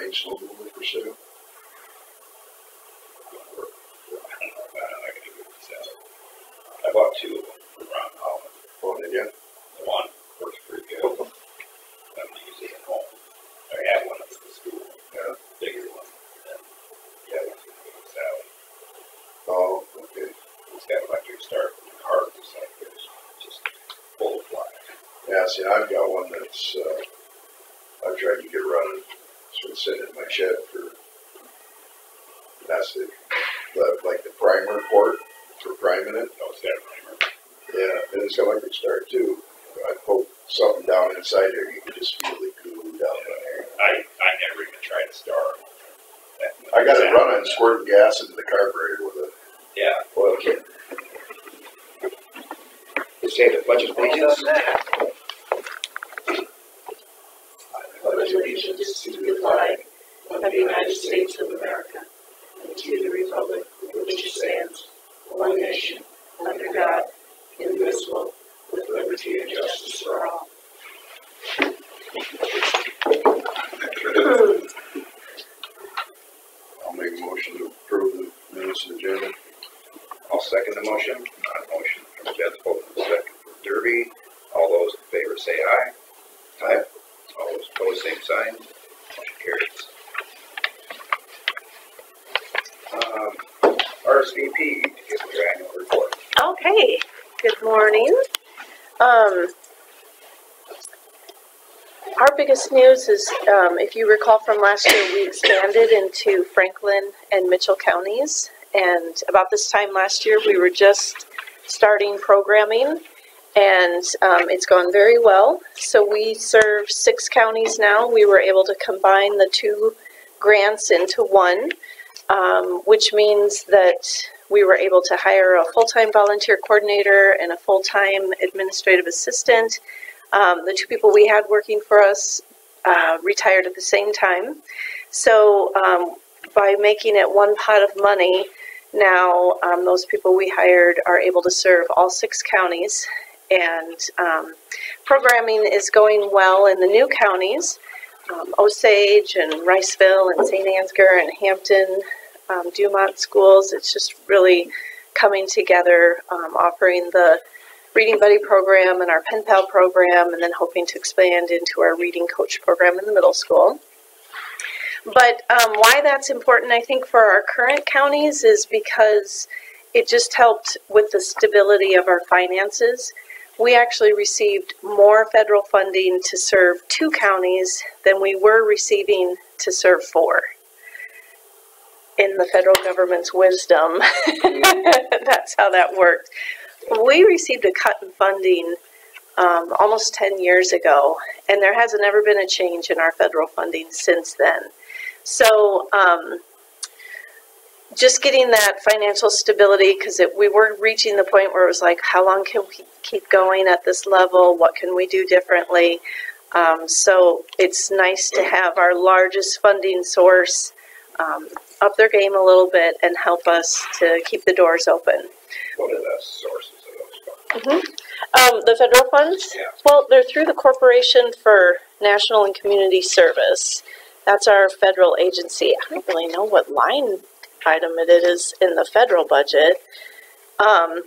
any snowmobile for sale? I bought two of them from Ron Holland. Oh, did you? The one works pretty good. I'm gonna use it at home. I had one at the school. Yeah. Bigger one. And yeah, it's gonna go to Sally. Oh, okay. It's got electric start. The car is like this, just full of flash. Yeah, see, I've got one that's, I've tried to get running. It's been sitting in my shed for, that's like the primer port for priming it. Oh, it's got a primer. Yeah, and it's got electric start too. I poke something down inside there, you can just feel the glue down there. I never even tried to start. I got it running, squirting gas into the carburetor with a Yeah. oil can. You saved a bunch of pages. I pledge allegiance to the flag of the United States of America and to the republic for which it stands, one nation, under God, indivisible, with liberty and justice for all. I'll make a motion to approve the minutes of the agenda. I'll second the motion. Motion from Jeff Fulton, second from Derby. All those in favor say aye. Aye. All those opposed, same sign. Motion carries. RSVP, give your annual report. Okay, good morning. Our biggest news is, if you recall from last year, we expanded into Franklin and Mitchell counties. And about this time last year, we were just starting programming, and it's gone very well. So we serve 6 counties now. We were able to combine the 2 grants into one, which means that we were able to hire a full-time volunteer coordinator and a full-time administrative assistant. The 2 people we had working for us retired at the same time. So by making it one pot of money, now those people we hired are able to serve all 6 counties. And programming is going well in the new counties, Osage and Riceville and St. Ansgar and Hampton, Dumont schools. It's just really coming together, offering the Reading Buddy program and our Pen Pal program, and then hoping to expand into our Reading Coach program in the middle school. But why that's important, I think, for our current counties is because it just helped with the stability of our finances. We actually received more federal funding to serve 2 counties than we were receiving to serve 4. In the federal government's wisdom, that's how that worked. We received a cut in funding almost 10 years ago, and there hasn't ever been a change in our federal funding since then. So just getting that financial stability, because we were reaching the point where it was like, how long can we keep going at this level? What can we do differently? So it's nice to have our largest funding source up their game a little bit and help us to keep the doors open. What are the sources of those funds? The federal funds? Yeah. Well, they're through the Corporation for National and Community Service. That's our federal agency. I don't really know what line item it is in the federal budget. I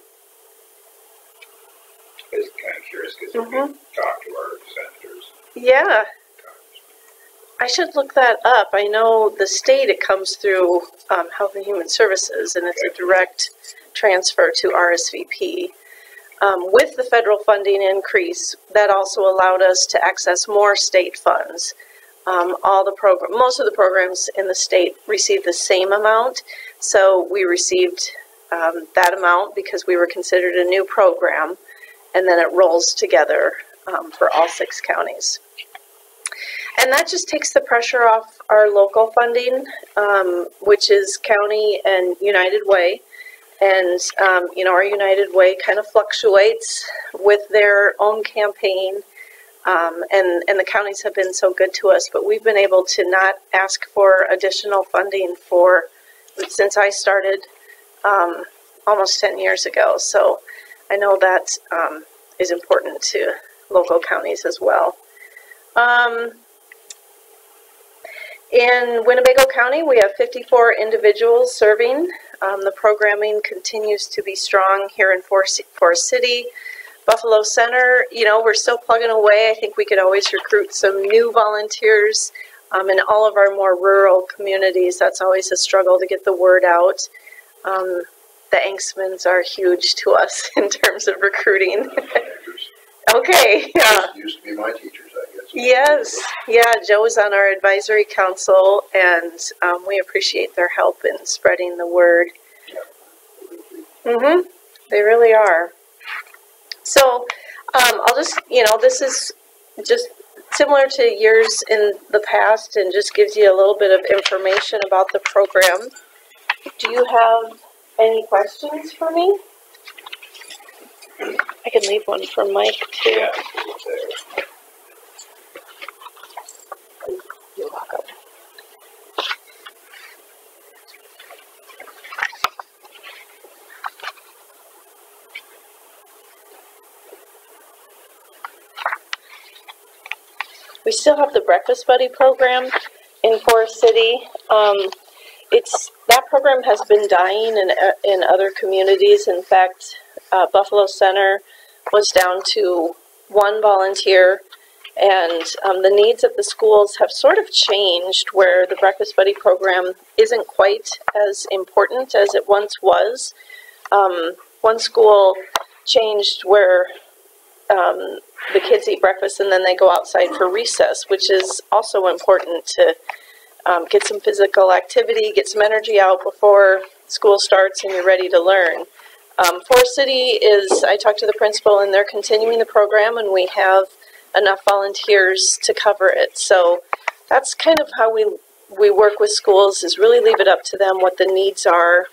was kind of curious because we talked to our senators. Yeah. I should look that up. I know the state, it comes through Health and Human Services, and it's a direct transfer to RSVP. With the federal funding increase, that also allowed us to access more state funds. Most of the programs in the state received the same amount, so we received that amount because we were considered a new program, and then it rolls together for all 6 counties. And that just takes the pressure off our local funding, which is county and United Way. And, our United Way kind of fluctuates with their own campaign. And the counties have been so good to us, but we've been able to not ask for additional funding since I started almost 10 years ago. So I know that is important to local counties as well. In Winnebago County, we have 54 individuals serving. The programming continues to be strong here in Forest City. Buffalo Center, you know, we're still plugging away. I think we could always recruit some new volunteers. In all of our more rural communities, that's always a struggle to get the word out. The Angsmans are huge to us in terms of recruiting. Okay, yeah. Used to be my teachers, I guess. Yes, yeah, Joe's on our advisory council, and we appreciate their help in spreading the word. Mm-hmm, they really are. So, I'll just, you know, this is just similar to years in the past and just gives you a little bit of information about the program. Do you have any questions for me? I can leave one for Mike, too. Yeah. You're welcome. We still have the Breakfast Buddy program in Forest City. That program has been dying in other communities. In fact, Buffalo Center was down to one volunteer, and the needs of the schools have sort of changed where the Breakfast Buddy program isn't quite as important as it once was. One school changed where the kids eat breakfast and then they go outside for recess, which is also important to get some physical activity, get some energy out before school starts and you're ready to learn. Forest City is, I talked to the principal and they're continuing the program and we have enough volunteers to cover it. So that's kind of how we work with schools, is really leave it up to them what the needs are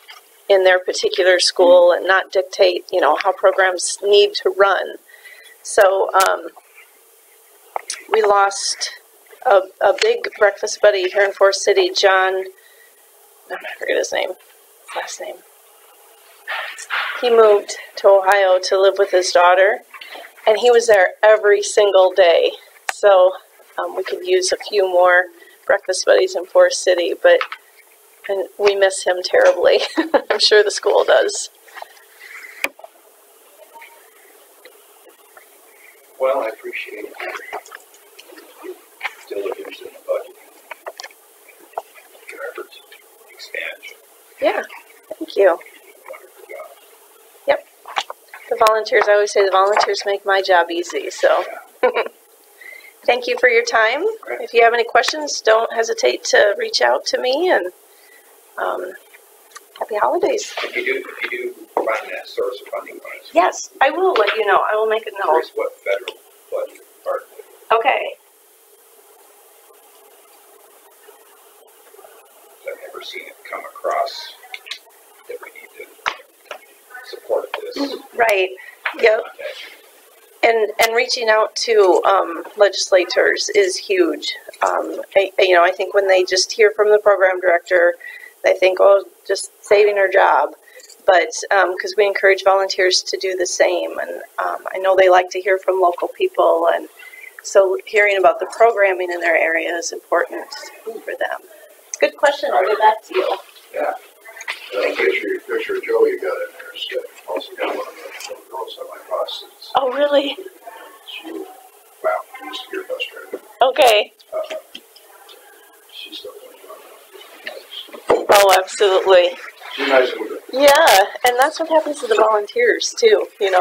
in their particular school and not dictate, you know, how programs need to run. So we lost a big breakfast buddy here in Forest City, John, I forget his last name. He moved to Ohio to live with his daughter, and he was there every single day. So we could use a few more breakfast buddies in Forest City, but we miss him terribly. I'm sure the school does. Well, I appreciate diligence in the budget. Your efforts, expansion. Yeah, thank you. Wonderful job. Yep. The volunteers, I always say the volunteers make my job easy, so. Thank you for your time. Right. If you have any questions, don't hesitate to reach out to me, and happy holidays. If you do find that source of funding, Yes, I will let you know. I will make a note. here's what federal budget part. Okay. I've never seen it come across that we need to support this. Right. Yep. And reaching out to legislators is huge. I think when they just hear from the program director, they think, oh, just saving her job. But because we encourage volunteers to do the same. And I know they like to hear from local people. And so hearing about the programming in their area is important for them. Good question. I'll get back to you. Yeah. Picture of Joe you got in there. Steph also got one of the little girls on my bus. Oh, really? She used to be your bus driver. Okay. She's still going on. Oh, absolutely. She's a nice woman. Yeah, and that's what happens to the volunteers too. You know,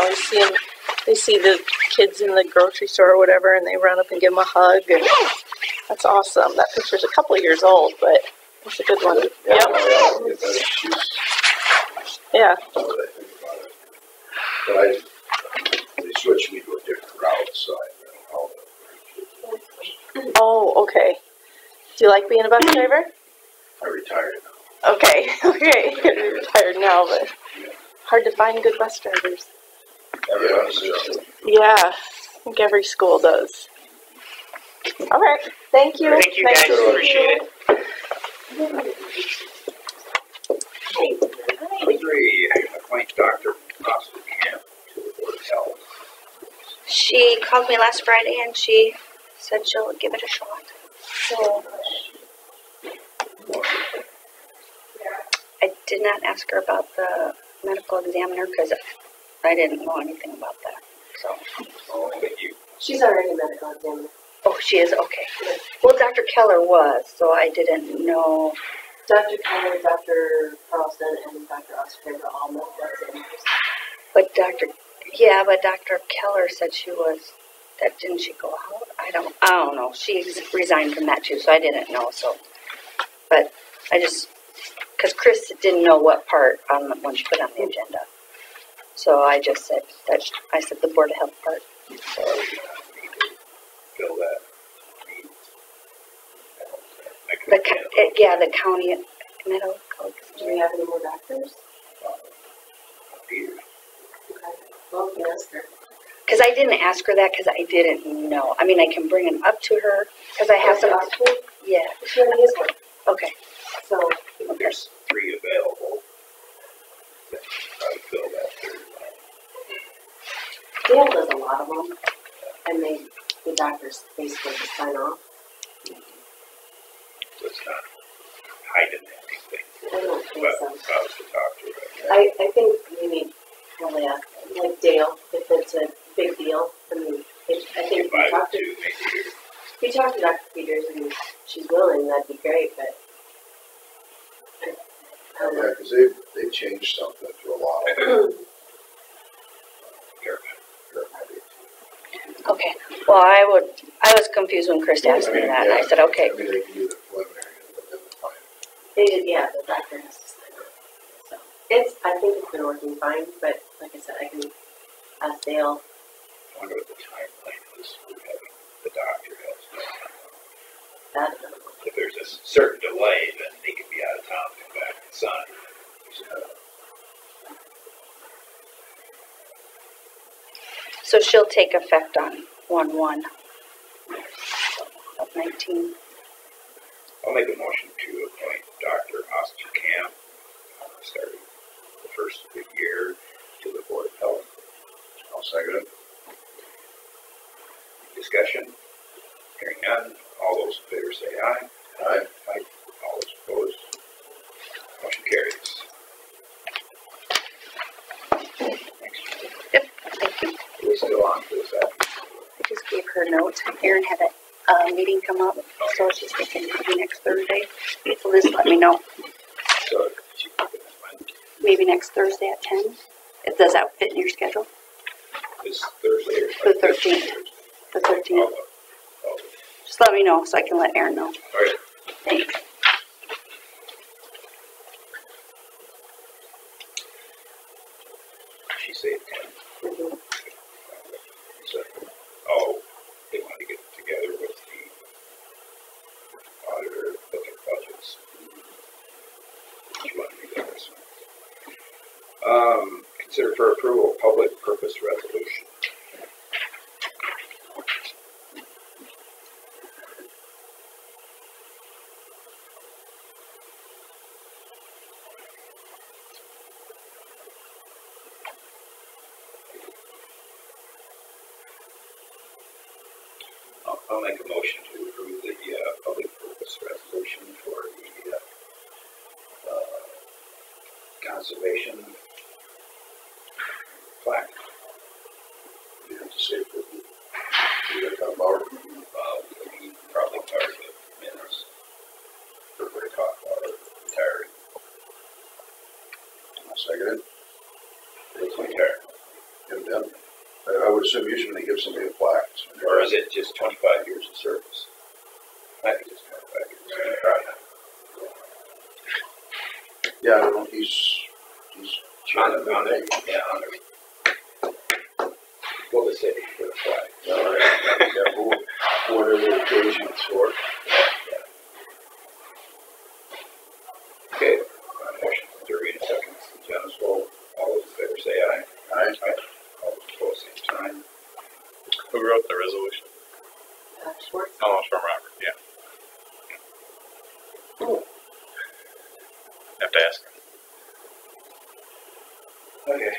they see the kids in the grocery store or whatever, and they run up and give them a hug, and that's awesome. That picture's a couple of years old, but it's a good one. Yep. Yeah. But they switched me to a different route, so I Oh, okay. Do you like being a bus driver? retired now. Okay, okay. You're retired now, but hard to find good bus drivers. Everyone's just Yeah, I think every school does. All right, thank you. Thank you, Nice guys. to see Appreciate you. Number 3, appoint Dr. Austin Camp to the Board of Health. She called me last Friday and she said she'll give it a shot. So did not ask her about the medical examiner because I didn't know anything about that. So, Oh, but you, She's already a medical examiner. oh, she is okay. Well, Dr. Keller was, so I didn't know. Dr. Keller, Dr. Carlson, and Dr. Osterberg are all medical examiners. But Dr. Keller said she was. That didn't she go out? I don't know. She resigned from that too, so I didn't know. So, but I just because Chris didn't know what part when she put it on the agenda. So I just said that I said the Board of Health part. so you need to fill that need. The county medical. Do we have any more doctors? Peter. Okay. Well, we can ask her. Because I didn't ask her that because I didn't know. I mean, I can bring them up to her because I have some. Yeah. She already is one. Okay. So, There's 3 available. Probably fill that third line. Dale does a lot of them, and the doctors basically just sign off. So it's not hiding anything. I don't think But so. if I was to talk to her. I think we need probably ask, like Dale, if it's a big deal. I mean, I think if Divide it to maybe we talked to Dr. Peters and she's willing, that'd be great, but I don't Yeah, know. because they changed something to a lot of paramedics. Okay. Well, I was confused when Chris asked me that. And I said, okay. I mean, they can do the preliminary and then the final. They did, yeah, the doctor has to sign it. So I think it's been working fine, but like I said, I can ask Dale. I wonder what the timeline is for having the doctor has. That. If there's a certain delay, then he can be out of town, come back and sign. So she'll take effect on 1/1 of 19. I'll make a motion to appoint Dr. Oscar Camp, starting the first of the year, to the Board of Health. I'll second it. Discussion? Hearing none. All those in favor say aye. Aye. Aye. All those opposed? Motion carries. Thanks. Yep. Thank you. We're still on for this afternoon. I just gave her notes. Erin had a meeting come up, so she's thinking maybe next Thursday. So just let me know. So, she can get this one. Maybe next Thursday at 10. Does that fit in your schedule? This Thursday or The 13th. The 13th. Oh, Just let me know so I can let Erin know. all right. Thanks. She said 10. Mm-hmm. So, they want to get together with the auditor, look at budgets. She wanted to be there this month. Consider for approval public purpose resolution. I'll make a motion to approve the public purpose resolution for the conservation plaque. You have to say for you gotta come about it. We probably part of the minutes. We're going to talk about it entirely. I'll second it. It's entire. Give them. I would assume usually they give somebody a plaque. Or is it just 25 years of service? I think it's 25 years. Probably not. Yeah, I don't know, he's On the, well, the city for the flag. all right. Yeah, whatever the occasion it's for. Okay, motion from Derby and second from Dennis Wolf. All those in favor say aye. Aye. All those opposed, same sign. Who wrote the resolution? Schwartz. Oh, it's from Robert, yeah. Ooh. Have to ask him. Okay.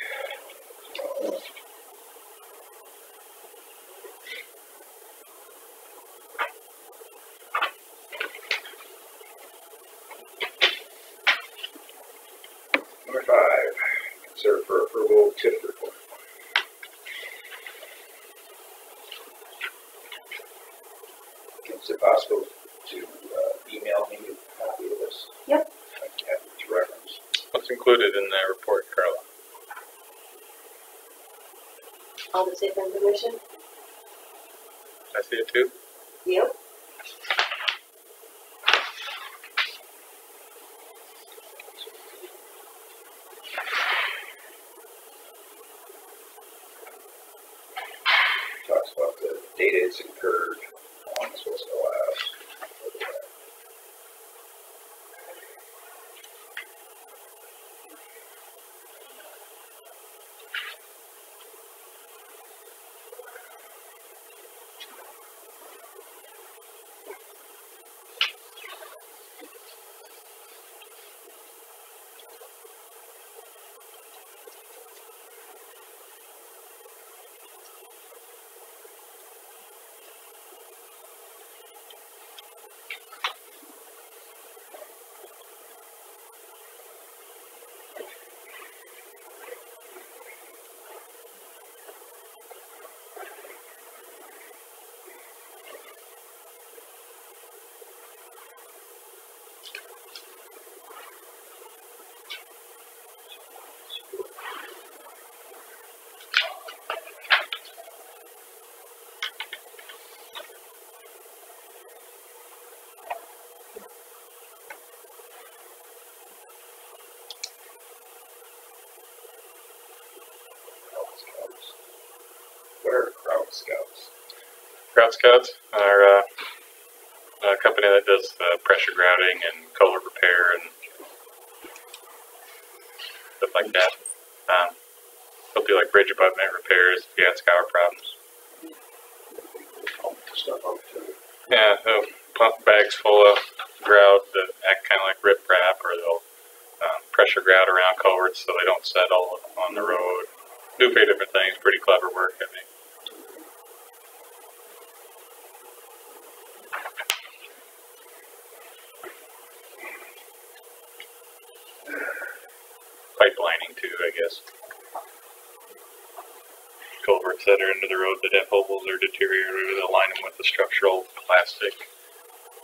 Number 5, consider for approval TIF report. Is it possible to email me a copy of this? Yep. I can have it to reference. What's included in that report, Carla? All the safe information? I see it too. Yep. Talks about the data it's incurred, how long it's supposed to last. What are crowd scouts? Crowd Scouts are a company that does pressure grouting and culvert repair and stuff like that. They'll do like bridge abutment repairs if you have scour problems. Stuff up to Yeah, they'll pump bags full of grout that act kind of like riprap, or they'll pressure grout around culverts so they don't settle on the road. Do a few different things. Pretty clever work, I think. Pipelining too, I guess. Culverts that are into the road that have holes or deteriorated, they'll line them with the structural plastic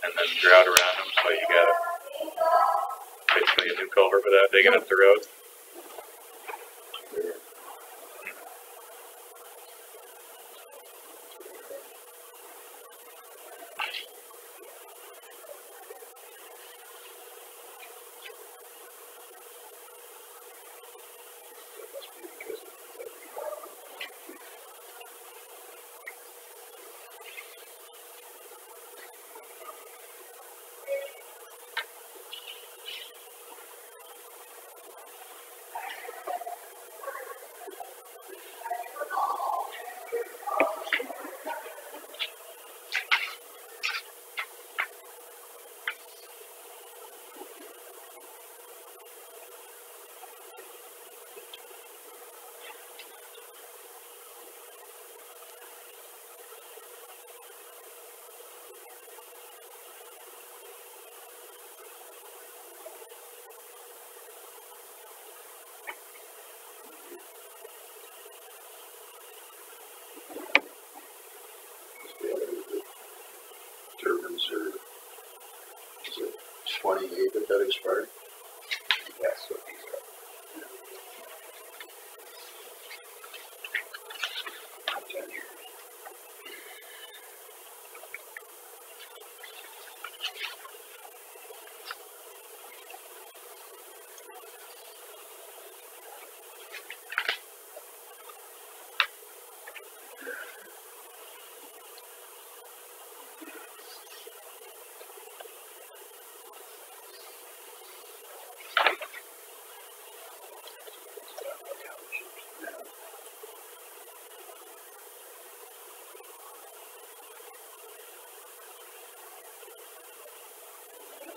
and then grout around them, so you got basically a new culvert without digging up the road. turbines are, is it 28 that expired? That's what these are. 10 years.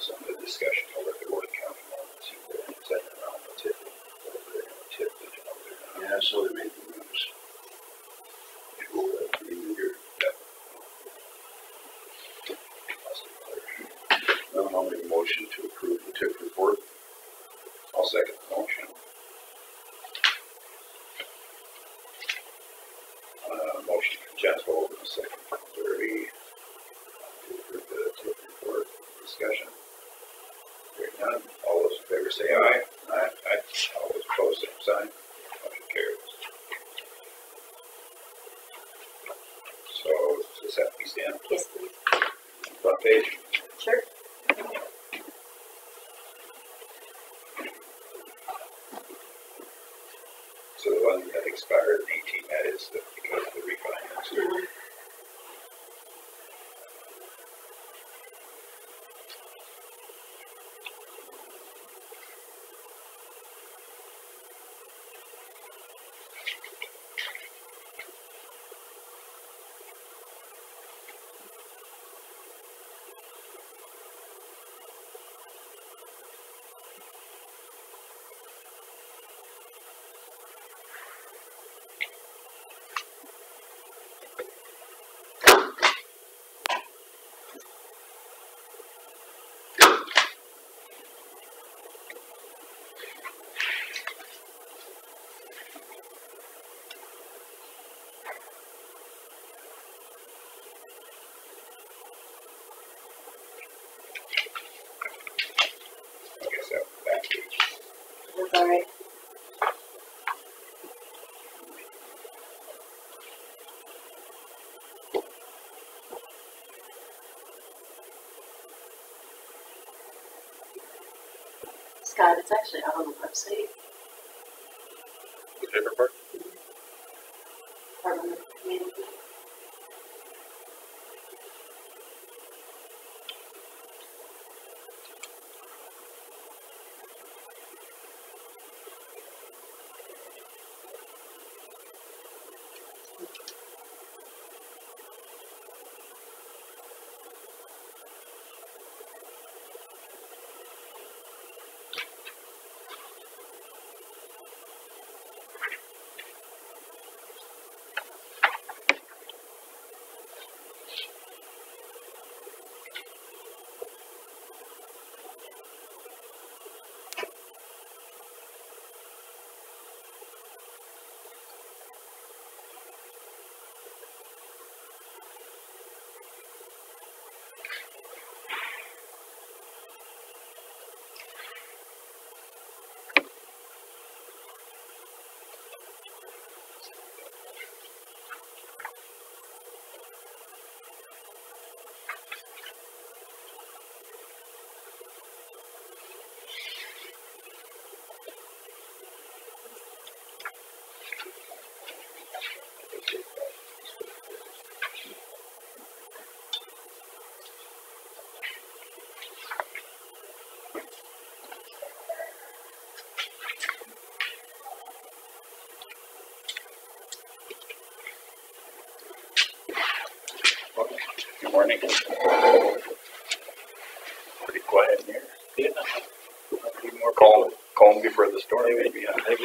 Some of the discussion over the Board of County wants you to set around the tip, whether they're going to tip it or not. Yeah, so they made the news. Now I'll make a motion to approve the TIF report. I'll second the motion. Motion from Jennifer, and a second from Derby. To approve the TIF report. Discussion. Hearing none. All those in favor say aye. Aye. Aye. All those opposed, same sign. Motion carries. So, does this have to be stamped? Yes, please. Front page? Sure. So the one that expired in 18, that is because of the refinance. Mhm. I guess that was back page. That's all right. Scott, it's actually out on the website. The paper part? Department of Community. Good morning. Pretty quiet in here. Yeah. Be more calm before the storm, maybe. Maybe.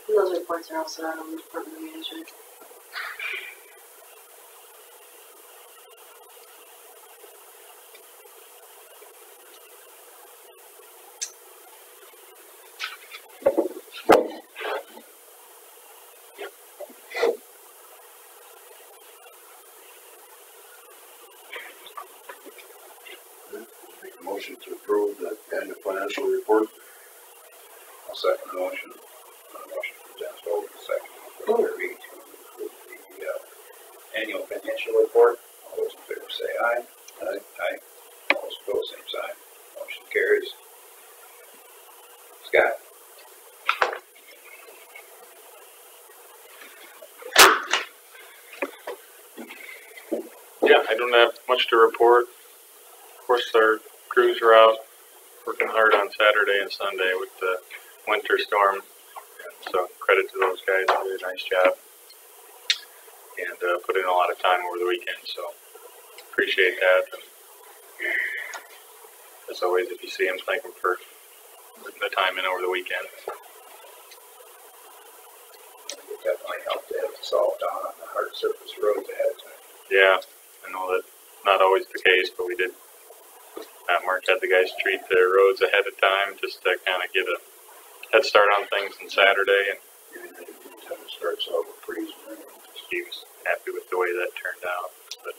And those reports are also out on the Department of Management. Make a motion to approve the annual financial report. I'll second the motion. Motion from Jennifer, second from Derby to approve the annual financial report. All those in favor say aye. Aye. Aye. All those opposed, same sign. Motion carries. Scott? Yeah, I don't have much to report. Of course, our crews are out working hard on Saturday and Sunday with the winter storm. And so credit to those guys, they did a nice job. and put in a lot of time over the weekend, so appreciate that. And as always, if you see him, thank him for the time in over the weekend. It definitely helped to have it solved on the hard surface roads ahead of time. Yeah, I know that not always the case, but we did. Mark had the guys treat their roads ahead of time just to kind of get a head start on things on Saturday, and Anytime it starts out with freezing, he was happy with the way that turned out. But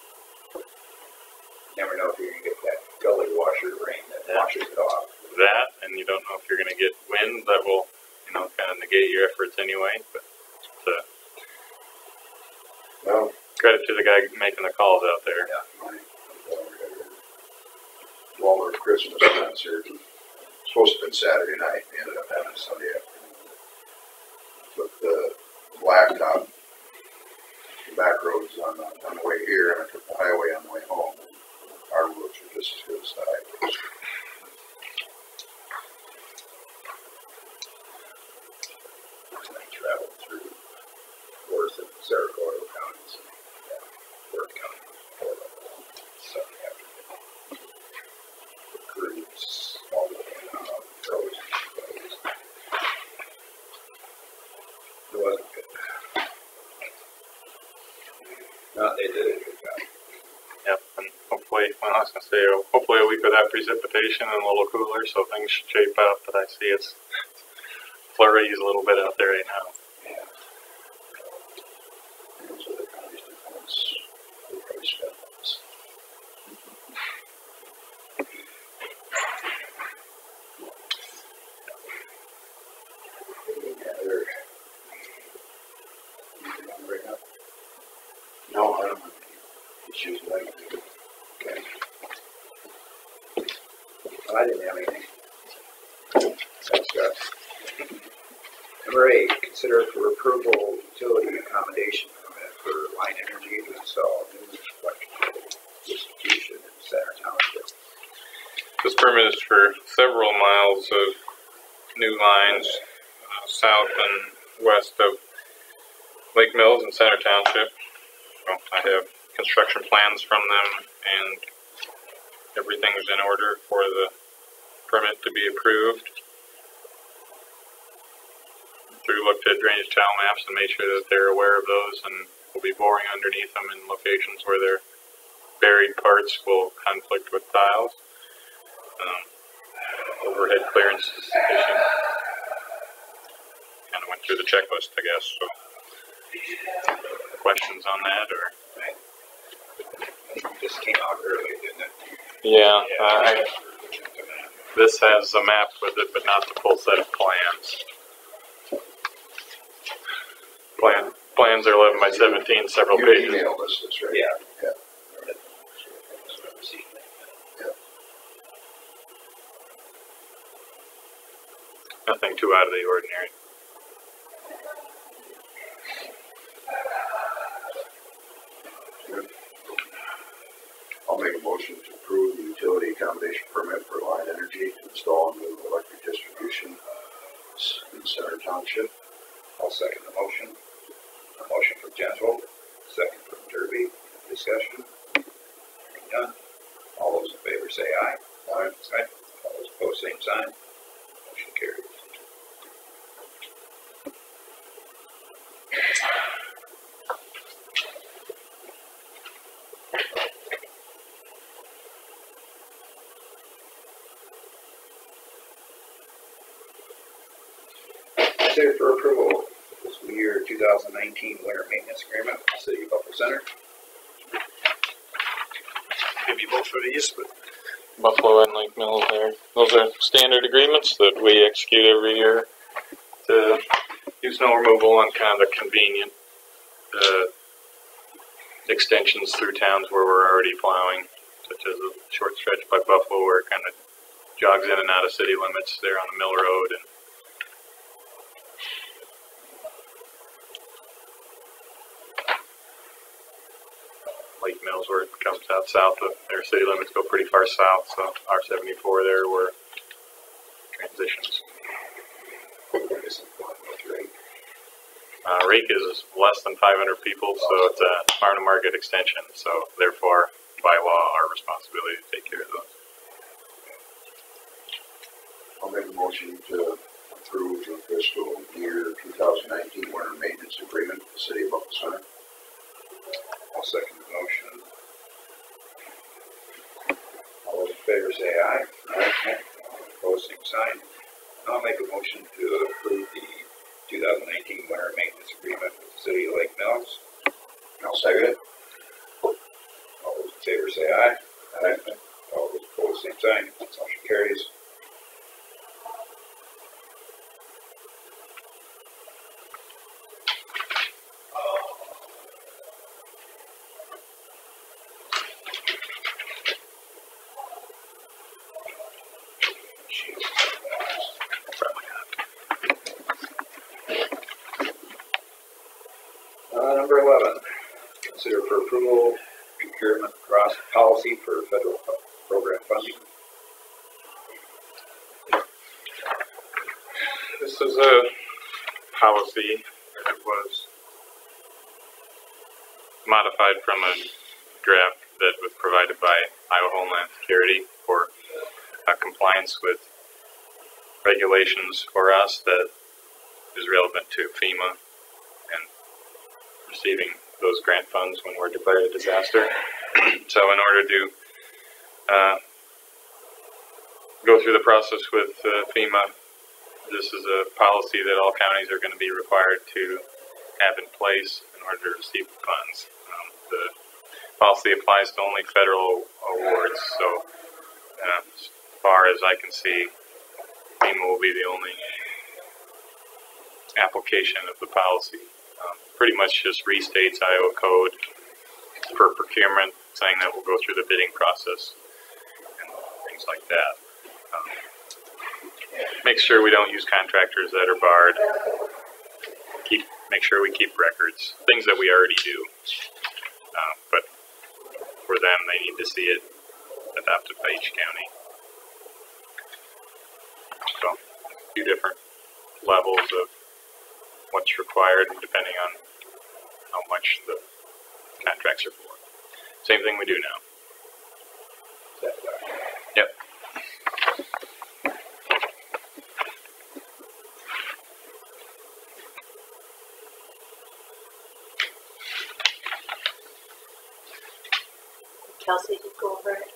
never know if you're going to get that gully washer rain that washes it off. that, and you don't know if you're going to get wind that will, kind of negate your efforts anyway. But Well, credit to the guy making the calls out there. Yeah. Walmart Christmas concert, supposed to have been Saturday night, we ended up having it Sunday afternoon. But the blacktop, the back roads on the way here, and I took the highway on the way home. Our roads are just as good as the highways. I traveled through Worth and Saratoga counties, and Worth County, Sunday afternoon. The crews all the way down, frozen. It wasn't good. No, they did a good job. Yep, and hopefully, well, I was going to say, hopefully a week without precipitation and a little cooler, so things should shape up. But I see it's flurries a little bit out there right now. Yeah. Those are the counties defense. They probably spent this. Yeah, they're. You can bring up. No, I don't have any issues with anything. Okay. I didn't have anything. Thanks, Scott. Number 8, consider for approval utility accommodation permit for Line Energy to install new electrical distribution in Center Township. This permit is for several miles of new lines south and west of Lake Mills and Center Township. So I have construction plans from them, and everything's in order for the permit to be approved. Looked at drainage tile maps and made sure that they're aware of those, and we'll be boring underneath them in locations where their buried parts will conflict with tiles. Overhead clearance is sufficient. Kind of went through the checklist, I guess. So, questions on that, or? This came out early, didn't it? Yeah, this has a map with it, but not the full set of plans. Plans are 11 by 17, several You pages. emailed us this, right? Yeah. Nothing too out of the ordinary. I'll make a motion to approve the utility accommodation permit for Line Energy to install new electric distribution in Center Township. I'll second the motion. A motion from Gentle, second from Derby. Discussion? Hearing none. All those in favor say aye. Aye. Aye. All those opposed, same sign. Motion carries. Consider for approval fiscal year 2019 winter maintenance agreement with the City of Buffalo Center. Give you both of these, but Buffalo and Lake Mills there. Those are standard agreements that we execute every year to do snow removal on kind of the convenient extensions through towns where we're already plowing, such as a short stretch by Buffalo where it kind of jogs in and out of city limits there on the Mill Road, and Lake Mills where it comes out south of their city limits go pretty far south, so R-74 there where transitions. Rake is less than 500 people, so it's a farm to market extension. So therefore, by law, our responsibility to take care of those. I'll make a motion to approve the fiscal year 2019 winter maintenance agreement with the city of Buffalo Center. I'll second the motion. All those in favor say aye. Aye. Opposed, same sign. I'll make a motion to approve the 2019 winter maintenance agreement with the city of Lake Mills. I'll second it. All those in favor say aye. Aye. All those opposed, same sign. Motion carries. Number 11, consider for approval procurement cross policy for federal program funding. This is a policy that was modified from a draft that was provided by Iowa Homeland Security for compliance with regulations for us that is relevant to FEMA and receiving those grant funds when we're declared a disaster. So in order to go through the process with FEMA, this is a policy that all counties are going to be required to have in place in order to receive the funds. The policy applies to only federal awards, so as far as I can see, FEMA will be the only application of the policy. Pretty much just restates Iowa code for procurement, saying that we'll go through the bidding process and things like that. Make sure we don't use contractors that are barred. Make sure we keep records, things that we already do. But for them, they need to see it adopted by each county. So, a few different levels of what's required depending on how much the contracts are for. Same thing we do now. Yep. Kelsey, you go over it.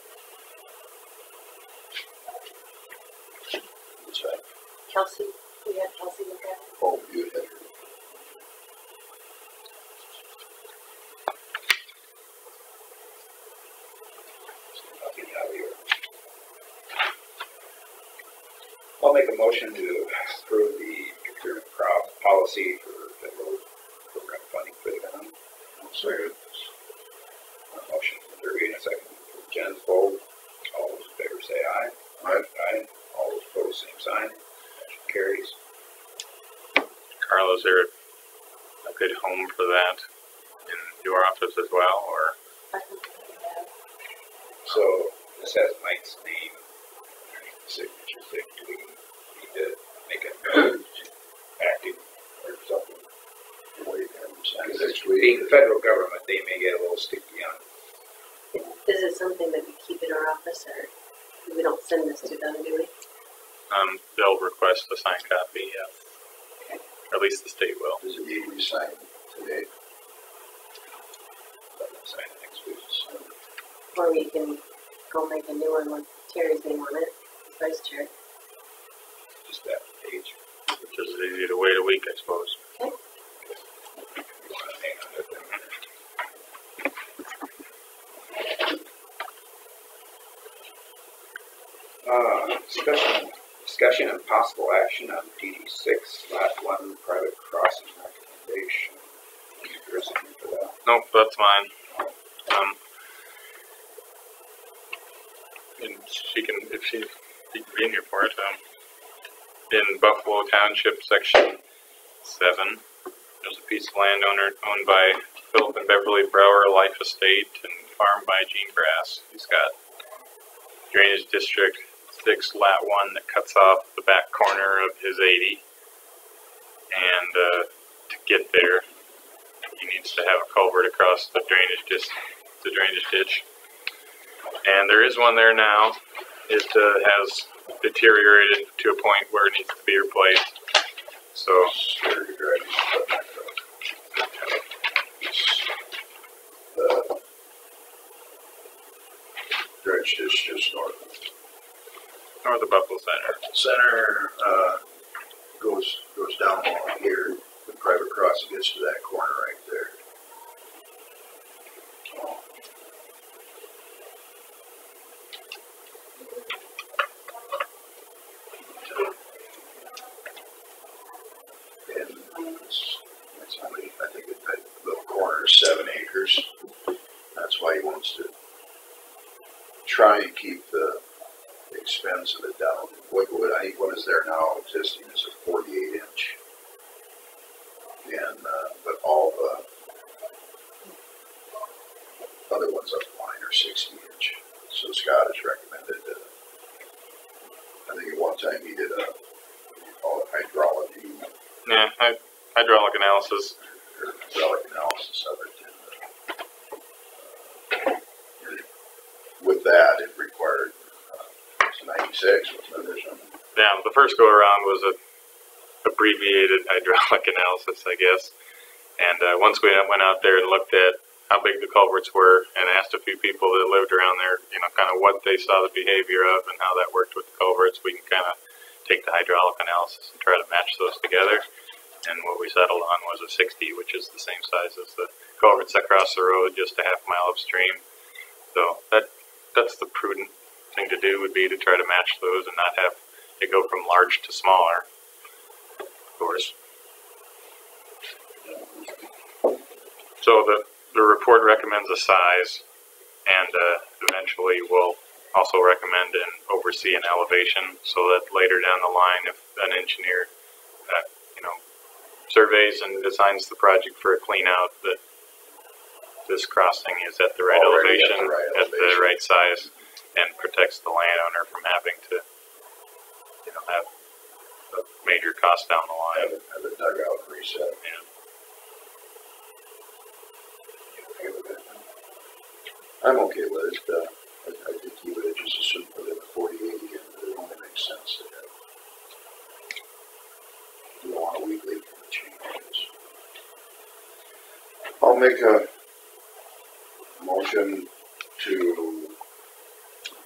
That's right. Kelsey, we had Kelsey look at it. Oh, you had it. I'll make a motion to approve the procurement policy for federal program funding for the town. Second. Motion from Derby and a second from Jens Vold. All those in favor say aye. Aye. Aye. All those opposed, same sign. Motion carries. Carl, is there a good home for that in your office as well, or? I think we have. So this has Mike's name, signature thing. Do we need to make a note acting or something? Because it's being the federal government, they may get a little sticky on. Is it something that we keep in our office, or we don't send this to them, do we? They'll request a signed copy, yes. Or at least the state will. Does it need to be signed today? Sign it next week. Or we can go make a new one with Terry's name on it, as vice chair. Just that page. Which is easy to wait a week, I suppose. Okay. You want to hang on to it then? Discussion and possible action on DD6, Lot 1, private crossing recommendation. There is something for that. Nope, that's mine. And she can, if she can be in here for it. In Buffalo Township, Section 7, there's a piece of land owned by Philip and Beverly Brower Life Estate and farmed by Gene Grass. He's got Drainage District 6, Lot 1 that cuts off the back corner of his 80. And to get there, he needs to have a culvert across the drainage ditch. And there is one there now. It has deteriorated to a point where it needs to be replaced. So, The dredge ditch just north north of Buffalo Center. center, goes down along here, the private crossing gets to that corner right there. And it's only, I think that little corner is 7 acres. That's why he wants to try and keep the expense of it down. I think what is there now existing is a 48-inch. And, but all the other ones up the line are 60-inch. So Scott has recommended, I think at one time he did call it hydrology, Yeah, hydraulic analysis. or hydraulic analysis of it. And, with that, it required 96, wasn't it, or something? Yeah, the first go around was a abbreviated hydraulic analysis, I guess. And once we went out there and looked at how big the culverts were and asked a few people that lived around there, you know, kind of what they saw the behavior of and how that worked with the culverts, we can kind of take the hydraulic analysis and try to match those together. And what we settled on was a 60, which is the same size as the culverts that cross the road just a half mile upstream. So that's the prudent thing to do, would be to try to match those and not have it go from large to smaller, of course. So the report recommends a size, and eventually will also recommend and oversee an elevation, so that later down the line, if an engineer, surveys and designs the project for a clean out, that this crossing is at the right Already elevation, at the right size, and protects the landowner from having to, have a major cost down the line. Have it dug out and reset. Yeah. You okay with that? I'm okay with it. I think he would have just assumed put in a 40/80, and it only makes sense to have. You don't want a weekly changes. I'll make a motion to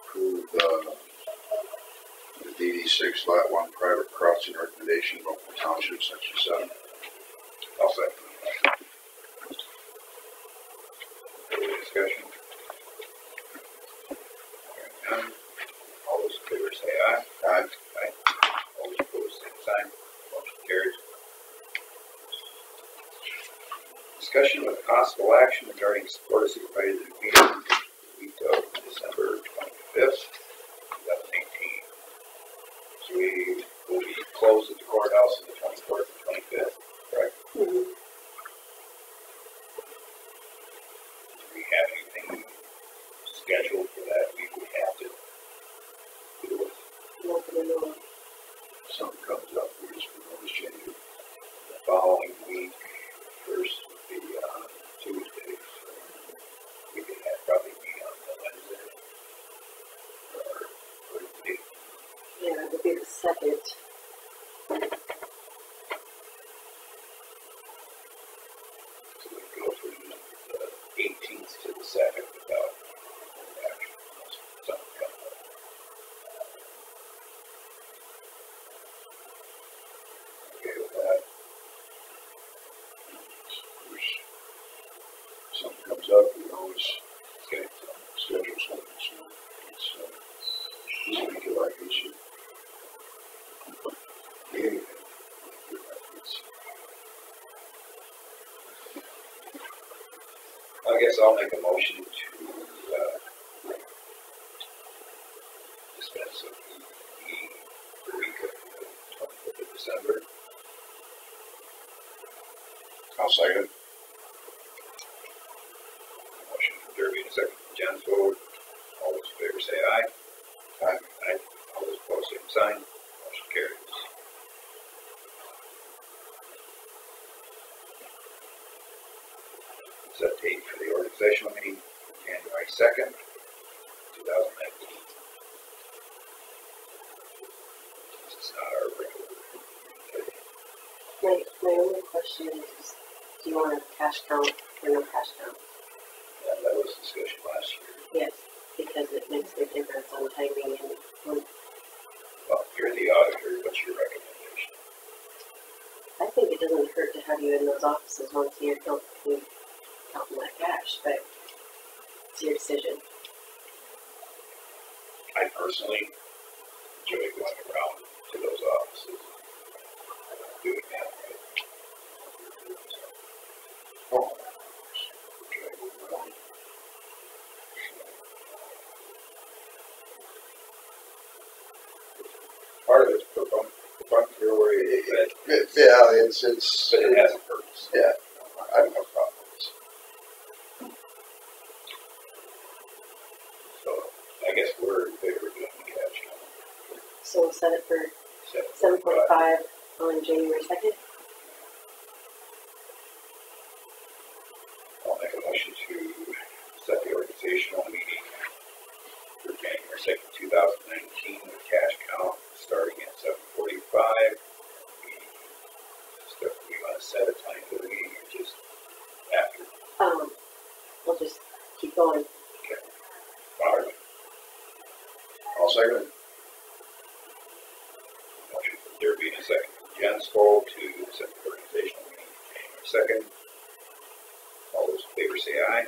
approve the DD6 Lot 1 private crossing recommendation of Oakland Township, Section 7. I'll second. Further discussion? Hearing none. All those in favor say aye. Aye. Aye. All those opposed, same sign. Motion carries. Discussion with possible action regarding support of supervisor meeting the week of December 25th, 2018. So we will be closed at the courthouse on the 24th and 25th, correct? Mhm. Do we have anything scheduled for that week we have to deal with? Nothing at all. Something comes up, we just always change it. The following week, first would be Tuesday, so we could have probably meet on the Wednesday. Or would it be? Yeah, it would be the second. So we go from the 18th to the 2nd without action. Something comes up. Okay with that? If something comes up, we always Okay. schedule something, so it's, just make it like it should. Yeah. I guess I'll make a motion to dispense of the week of the 25th of December. I'll second. Motion from Derby and a second from Jensvold. All those in favor say aye. Aye. Aye. All those opposed, same sign. Motion carries. January 2nd, 2019. This is not our regular. My only question is, do you want a cash count or no cash count? That was discussion last year. Yes, because it makes a difference on timing and, Well, you're the auditor, what's your recommendation? I think it doesn't hurt to have you in those offices once a year, counting that cash, but it's your decision. I personally enjoy going around to those offices, doing that. Oh. Part of it's perfunctory, yeah, it's, But it has a purpose. yeah, I don't have problems. So I guess we're in favor of doing the cash count. So we'll set it for 7:45 on January 2nd. I'll make a motion to set the organizational meeting for January 2nd, 2019 with cash count starting at 7:45. We want to set a time for the meeting or just after? We'll just keep going. Okay. All right. I'll second it. Motion from Derby and a second from Jensvold to set the organizational meeting January 2nd. All those in favor say aye.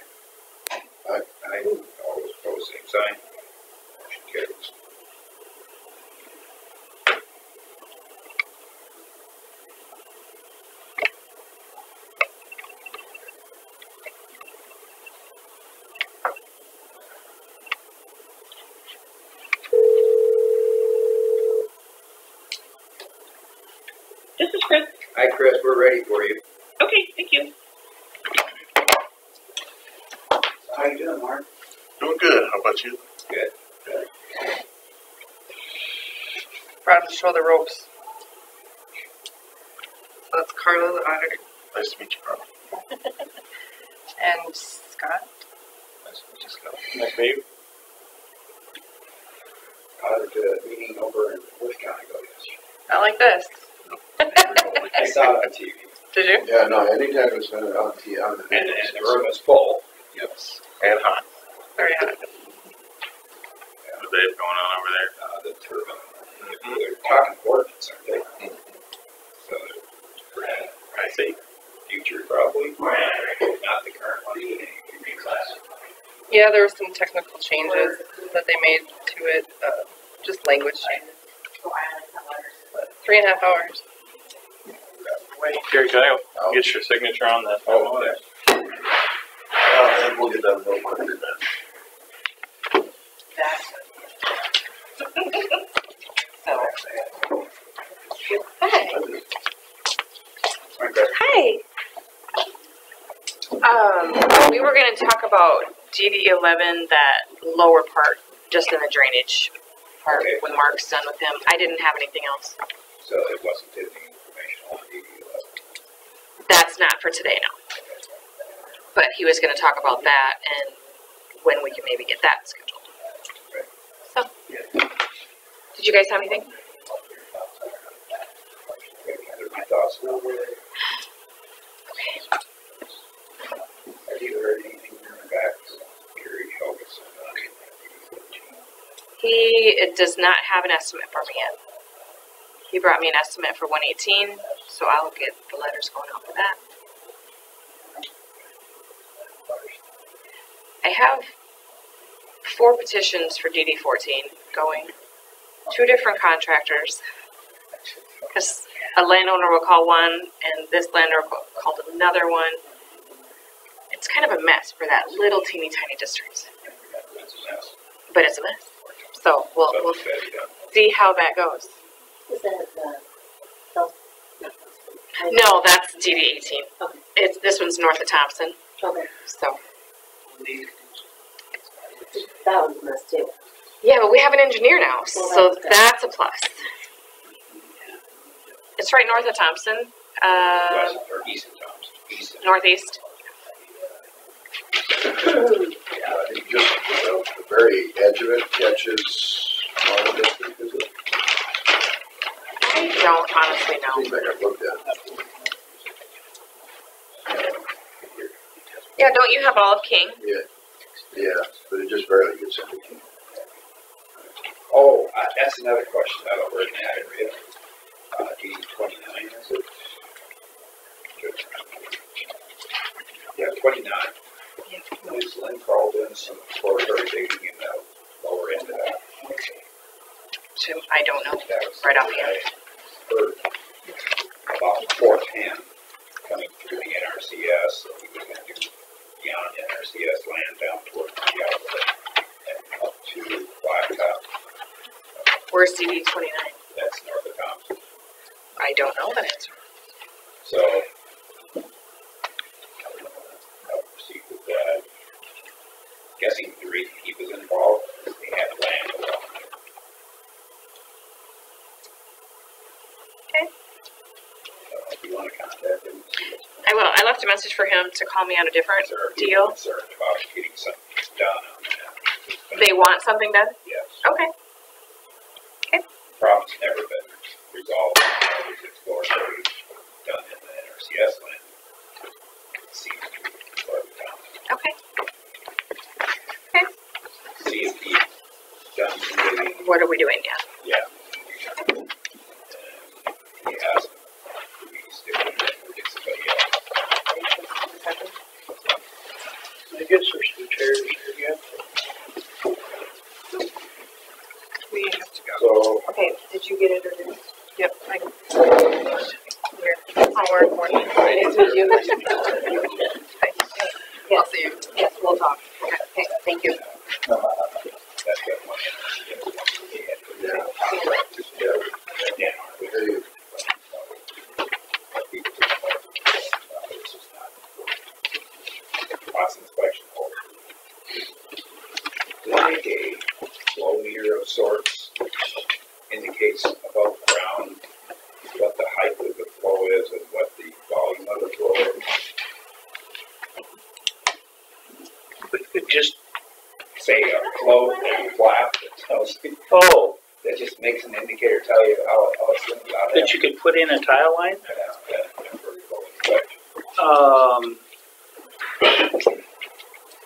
Aye. Aye. All those opposed, same sign. Motion carries. This is Chris. Hi, Chris. We're ready for you. Okay, thank you. How you doing, Mark? Doing good. How about you? Good. Good. Brought him to show the ropes. So that's Carla, the auditor, Nice to meet you, Carl. and Scott. Nice to meet you, Scott. Nice to meet you. How did the meeting over in Worth County go yesterday? Not like this. I saw it on TV. Did you? Yeah, no, anytime it's been on the And news, the room is full. Yes. And hot. Very hot. What they have going on over there? The turbine. They're talking ordinance, aren't they? So, I see. future probably, not the current one. Yeah, there were some technical changes that they made to it, just language changes. But 3.5 hours. Gary, can I get your signature on that? Oh, yeah. And we'll get done real quickly then. Hi. Hi. We were going to talk about DD11, that lower part, just in the drainage part, Okay. when Mark's done with him. I didn't have anything else. So it wasn't any information on DD11. That's not for today, no. But he was going to talk about that and when we can maybe get that scheduled. So, did you guys have anything? My thoughts were over there. Have you heard anything back from Gary Helgeson on DD14? He does not have an estimate for me yet. He brought me an estimate for 118, so I'll get the letters going out for that. I have 4 petitions for DD14 going. 2 different contractors. Because a landowner will call one, and this landowner called another one. It's kind of a mess for that little teeny tiny district. It's a mess. But it's a mess. So we'll see how that goes. Is that South? No, that's DD18. Okay. This one's north of Thompson. Okay. So That one's a mess too. yeah, but we have an engineer now, Well, so that's good. that's a plus. It's right north of Thompson, West or east of Thompson? East of northeast. yeah, I think just very edge of it catches water district, is it? I don't honestly know. Seems like I've looked at it. Yeah, don't you have Olive King? Yeah, but it just barely gets into King. Oh, that's another question out over in that area. 8029, is it? Yeah, 29. Is Lynn crawled in some exploratory digging in the lower end of that? So I don't know. That was Right offhand. heard about fourth hand coming through the NRCS, so he was going to do beyond NRCS land down toward the outlet and up to Blacktop. Where's CD 29? That's north of Thompson. I don't know that answer. So I'll proceed with that. Guessing the reason he was involved is they had land along there. Okay. If you want to contact him, I will. I left a message for him to call me on a different or if deal. you're concerned about getting something done on that. They want something done? Yes. Okay. Problem's never been resolved. There's exploratory done in the NRCS land. It seems to be part of the town. Okay. See if he done some digging. What are we doing? Yeah. Yeah. And he has. He's doing it. We'll get somebody else. I guess there's some chairs here again. We have to go. So, Okay, did you get it or didn't? Yep. More morning. It's with you. I'll see you. Yes, we'll talk. Okay, thank you. That's got money. Yeah. hey, Lots of inspection holes. Like a flow meter of sorts, which indicates above ground what the height of the flow is and what the volume of the flow is. But just, Say a flow and flap that tells you, oh, that just makes an indicator tell you how it's going to be out there. that you could put in a tile line?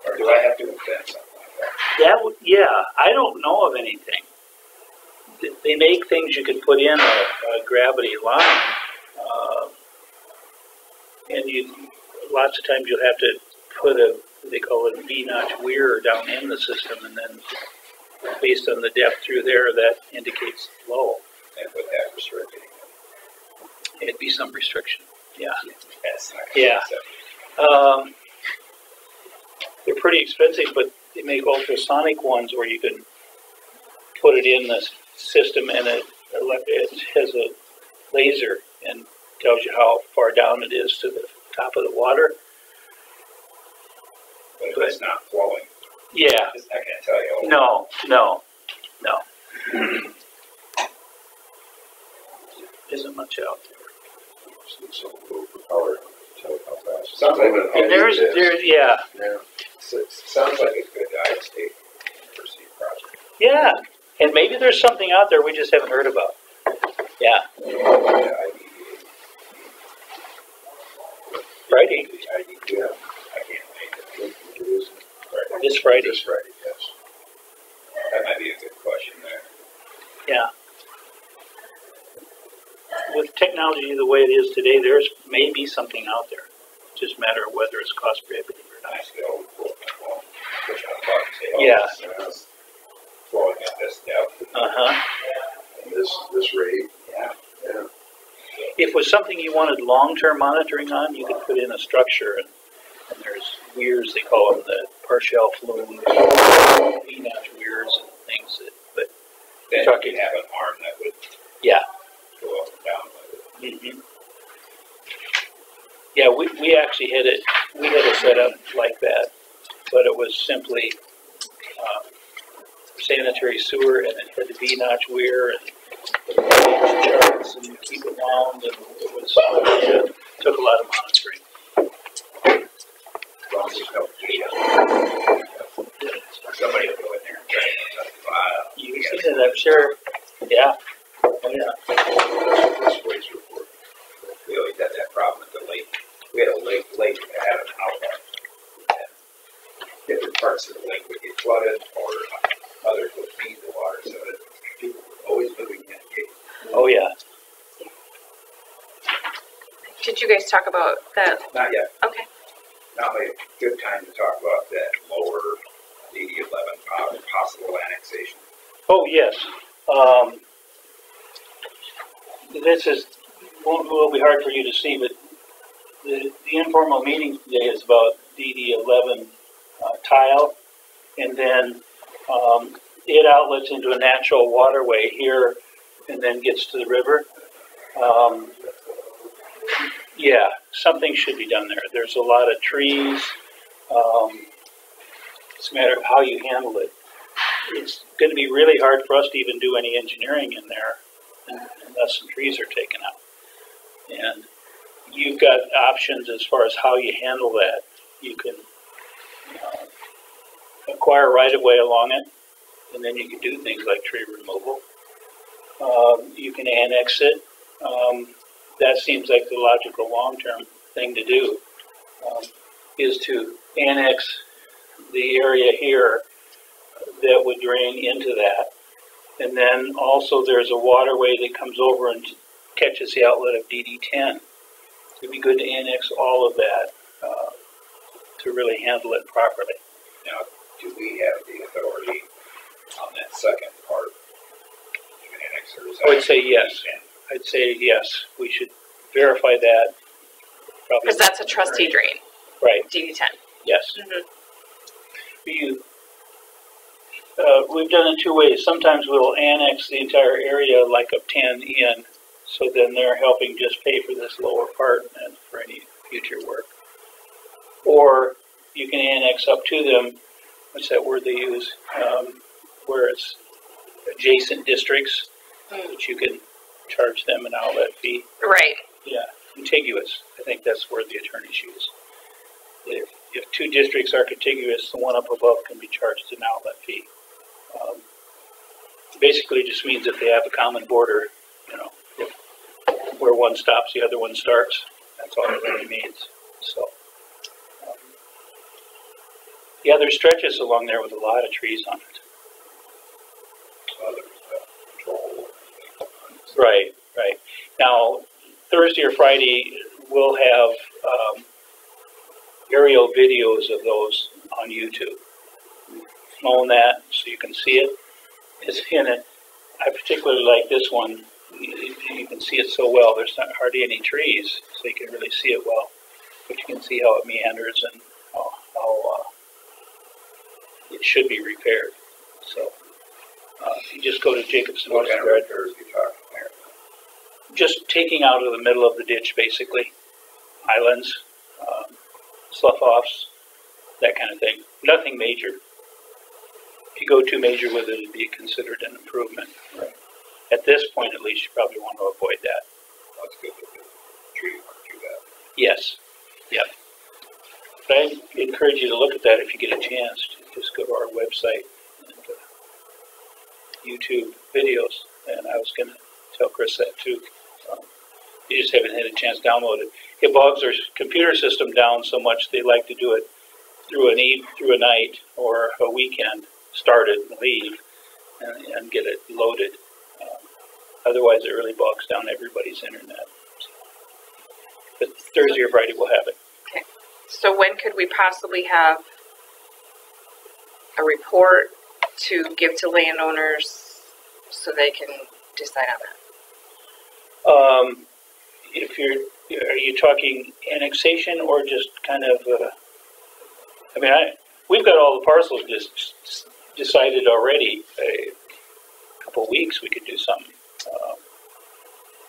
Or do I have to invent something like that? That would, yeah, I don't know of anything. They make things you can put in a gravity line, and lots of times you'll have to put they call it a V-notch weir down in the system, and then based on the depth through there, that indicates flow. And put that restricting. It'd be some restriction, yeah. That's not Yeah. They're pretty expensive, but they make ultrasonic ones where you can put it in the system and it has a laser and tells you how far down it is to the top of the water. But if it's not flowing, Yeah, it's not going to tell you. no. Isn't much out there. some power, tell how fast. Sounds like a- And there's, yeah, Sounds like a good state university project. yeah. And maybe there's something out there we just haven't heard about. Yeah, Friday, I can't make it. this Friday. This Friday, yes. That might be a good question there. Yeah. With technology the way it is today, there's maybe something out there. Just a matter of whether it's cost prohibitive or not. Nice little push on a button, say, oh, Yeah. it's flowing at this depth. Uh-huh. And this rate, Yeah. yeah. If it was something you wanted long-term monitoring on, you could put in a structure, and there's weirs, they call them the partial flume, V-notch weirs and things. But Then Chuck, you could have an arm that would yeah. go up and down with it. Mm-hmm. Yeah, we actually had it set up like that, but it was simply sanitary sewer, and it had the V-notch weir and charts and keep it wound, and it was took a lot of monitoring. As long as there's no somebody will go in there. And I'm sure, yeah, oh, yeah. This waste report. We always had that problem at the lake. We had a lake that had an outlet. And different parts of the lake would get flooded or others would feed the water, so that people were always moving in and gate. Oh, yeah. Did you guys talk about that? Not yet. Okay. Now a good time to talk about that lower DD11 possible annexation. Oh, yes. This will be hard for you to see, but the informal meeting today is about DD11 tile, and then it outlets into a natural waterway here and then gets to the river. Yeah, something should be done there. There's a lot of trees. It's a matter of how you handle it. It's going to be really hard for us to even do any engineering in there unless some trees are taken out. And you've got options as far as how you handle that. You can acquire right-of-way along it, and then you can do things like tree removal. You can annex it. That seems like the logical long-term thing to do, is to annex the area here that would drain into that. And then also there's a waterway that comes over and catches the outlet of DD10. It'd be good to annex all of that to really handle it properly. Now, do we have the authority on that second part? You can annex or is that I would say yes. I'd say yes. We should verify that. Because that's a trustee drain, Right. DD10. Yes. Mm-hmm. We've done it two ways. Sometimes we'll annex the entire area like up 10 in, so then they're helping just pay for this lower part and for any future work. Or you can annex up to them, what's that word they use, where it's adjacent districts, which you can charge them an outlet fee. Right. Yeah, contiguous. I think that's the word the attorneys use. If two districts are contiguous, the one up above can be charged an outlet fee. Basically just means if they have a common border, you know, where one stops, the other one starts. That's all it really means. So, yeah, there's stretches along there with a lot of trees on it. Right, right. Now, Thursday or Friday, we'll have aerial videos of those on YouTube. We've flown that so you can see it. It's in it. I particularly like this one. You can see it so well. There's not hardly any trees, so you can really see it well. But you can see how it meanders and how it should be repaired. So if you just go to Jacobson What kind of Westgard, repairs are you talking there? just taking out of the middle of the ditch, basically. Islands, slough-offs, that kind of thing. Nothing major. If you go too major with it, it'd be considered an improvement. Right. At this point, at least, you probably want to avoid that. That's good that the tree weren't too bad. Yes. Yep. But I encourage you to look at that if you get a chance. Just go to our website and YouTube videos. And I was going to tell Chris that too. You just haven't had a chance to download it. It bogs their computer system down so much they like to do it through a night or a weekend. Start it and leave and get it loaded. Otherwise, it really bogs down everybody's internet. But Thursday or Friday, we'll have it. Okay. So when could we possibly have a report to give to landowners so they can decide on that? Are you talking annexation or just kind of? We've got all the parcels just decided already. A couple of weeks, we could do something.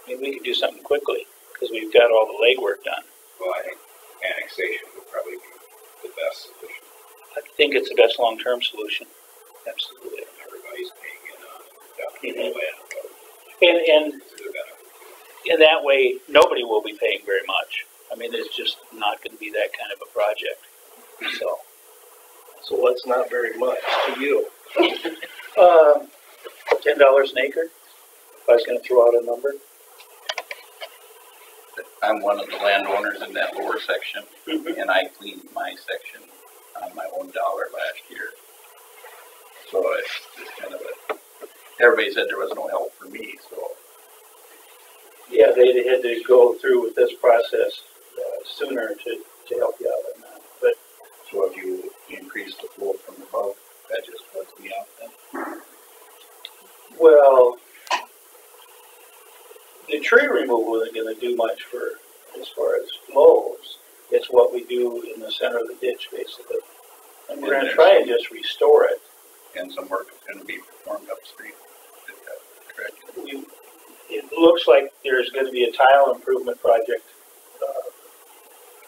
We could do something quickly because we've got all the legwork done. Well, I think annexation would probably be the best solution. I think it's the best long-term solution. Absolutely. Everybody's paying in on Mhm. land. And in that way, nobody will be paying very much. I mean, it's just not going to be that kind of a project. So So what's not very much to you? About $10 an acre, if I was gonna throw out a number. I'm one of the landowners in that lower section, Mhm. and I cleaned my section on my own dollar last year. So it's kind of everybody said there was no help for me, so. Yeah, they had to go through with this process sooner to help you out on that. But So if you increase the flow from above, that just lets me out then? well, the tree removal isn't going to do much for as far as flows. It's what we do in the center of the ditch, basically, and we're going to try and just restore it. And some work is gonna be performed upstream. Is that correct? It looks like there's going to be a tile improvement project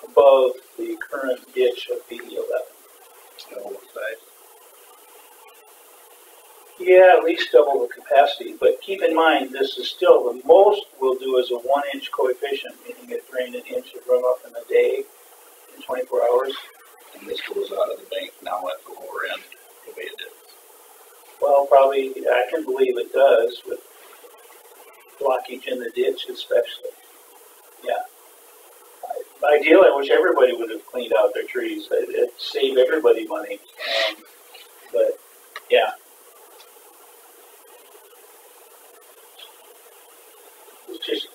above the current ditch of BD11. Double the size. Yeah, at least double the capacity, but keep in mind, this is still, the most we'll do is a 1-inch coefficient, meaning it drained an inch of runoff in a day in 24 hours. And this goes out of the bank now at the lower end, the way it is. Well, probably, I can believe it does with blockage in the ditch especially. Yeah. Ideally, I wish everybody would have cleaned out their trees. It'd save everybody money. But, yeah.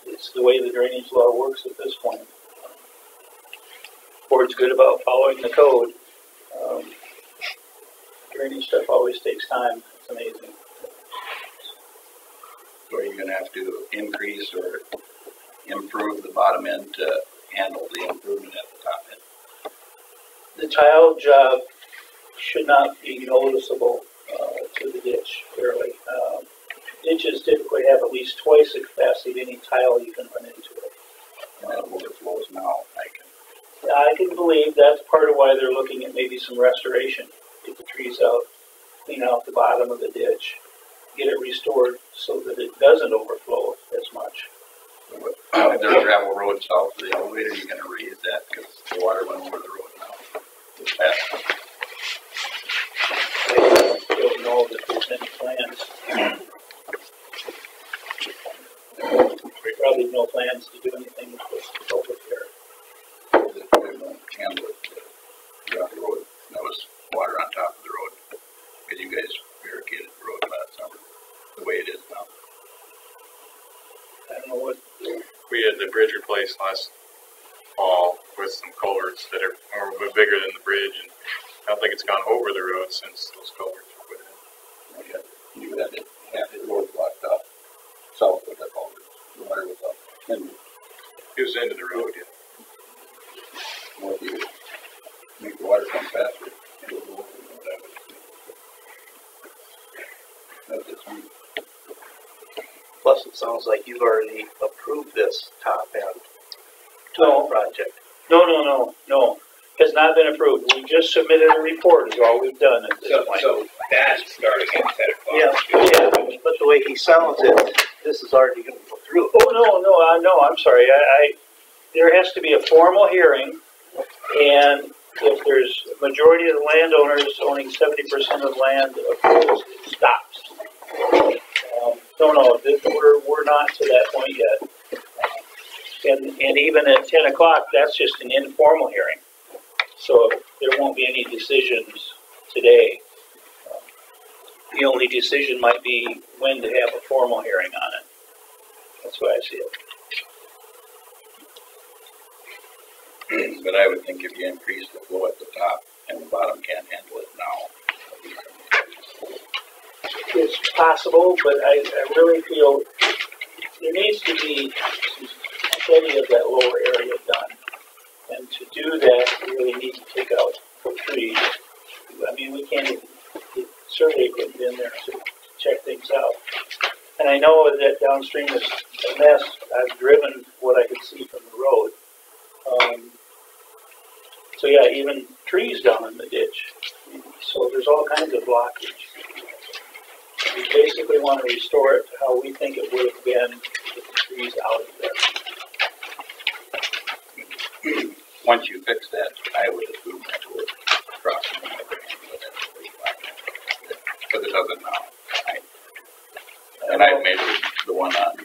It's the way the drainage law works at this point. Board's good about following the code. Drainage stuff always takes time. It's amazing. So are you gonna have to increase or improve the bottom end to handle the improvement at the top end? The tile job should not be noticeable to the ditch, really. Ditches typically have at least twice the capacity of any tile you can run into it. And that overflows now, I can believe that's part of why they're looking at maybe some restoration. Get the trees out, clean out the bottom of the ditch, get it restored so that it doesn't overflow as much. There's a gravel road south of the elevator, you're gonna raise that because the water went over the road now. It's fast. I don't know that there's any plans. There's probably no plans to do anything with this over there. They won't handle it down the road. That was water on top of the road because you guys barricaded the road last summer, the way it is now. I don't know what. We had the bridge replaced last fall with some culverts that are a bit bigger than the bridge, and I don't think it's gone over the road since those culverts were put in. You had it, half the road blocked up south of the culvert. The water was up. And It was into the road, yeah. what do you make the water come faster? It will go over that way. That's just me. Plus, it sounds like you've already approved this top end No. project. No. Has not been approved. We just submitted a report is all we've done at this point. So that's starting at 10 o'clock. Yeah, but the way he sounds it, this is already going to go through. Oh, no, I'm sorry. There has to be a formal hearing, and if there's a majority of the landowners owning 70% of land opposed, it stops. No, we're not to that point yet. And even at 10 o'clock, that's just an informal hearing. So there won't be any decisions today. The only decision might be when to have a formal hearing on it. That's why I see it. But I would think if you increase the flow at the top and the bottom can't handle it now. It's possible, but I really feel there needs to be some study of that lower area done. And to do that, we really need to take out trees. I mean, we can't even get survey equipment in there to check things out. And I know that downstream is a mess. I've driven what I could see from the road. So yeah, even trees down in the ditch. So there's all kinds of blockage. We basically want to restore it to how we think it would have been with the trees out of there. Once you fix that, I would assume that would cross the line, but it doesn't now. And I've measured the one on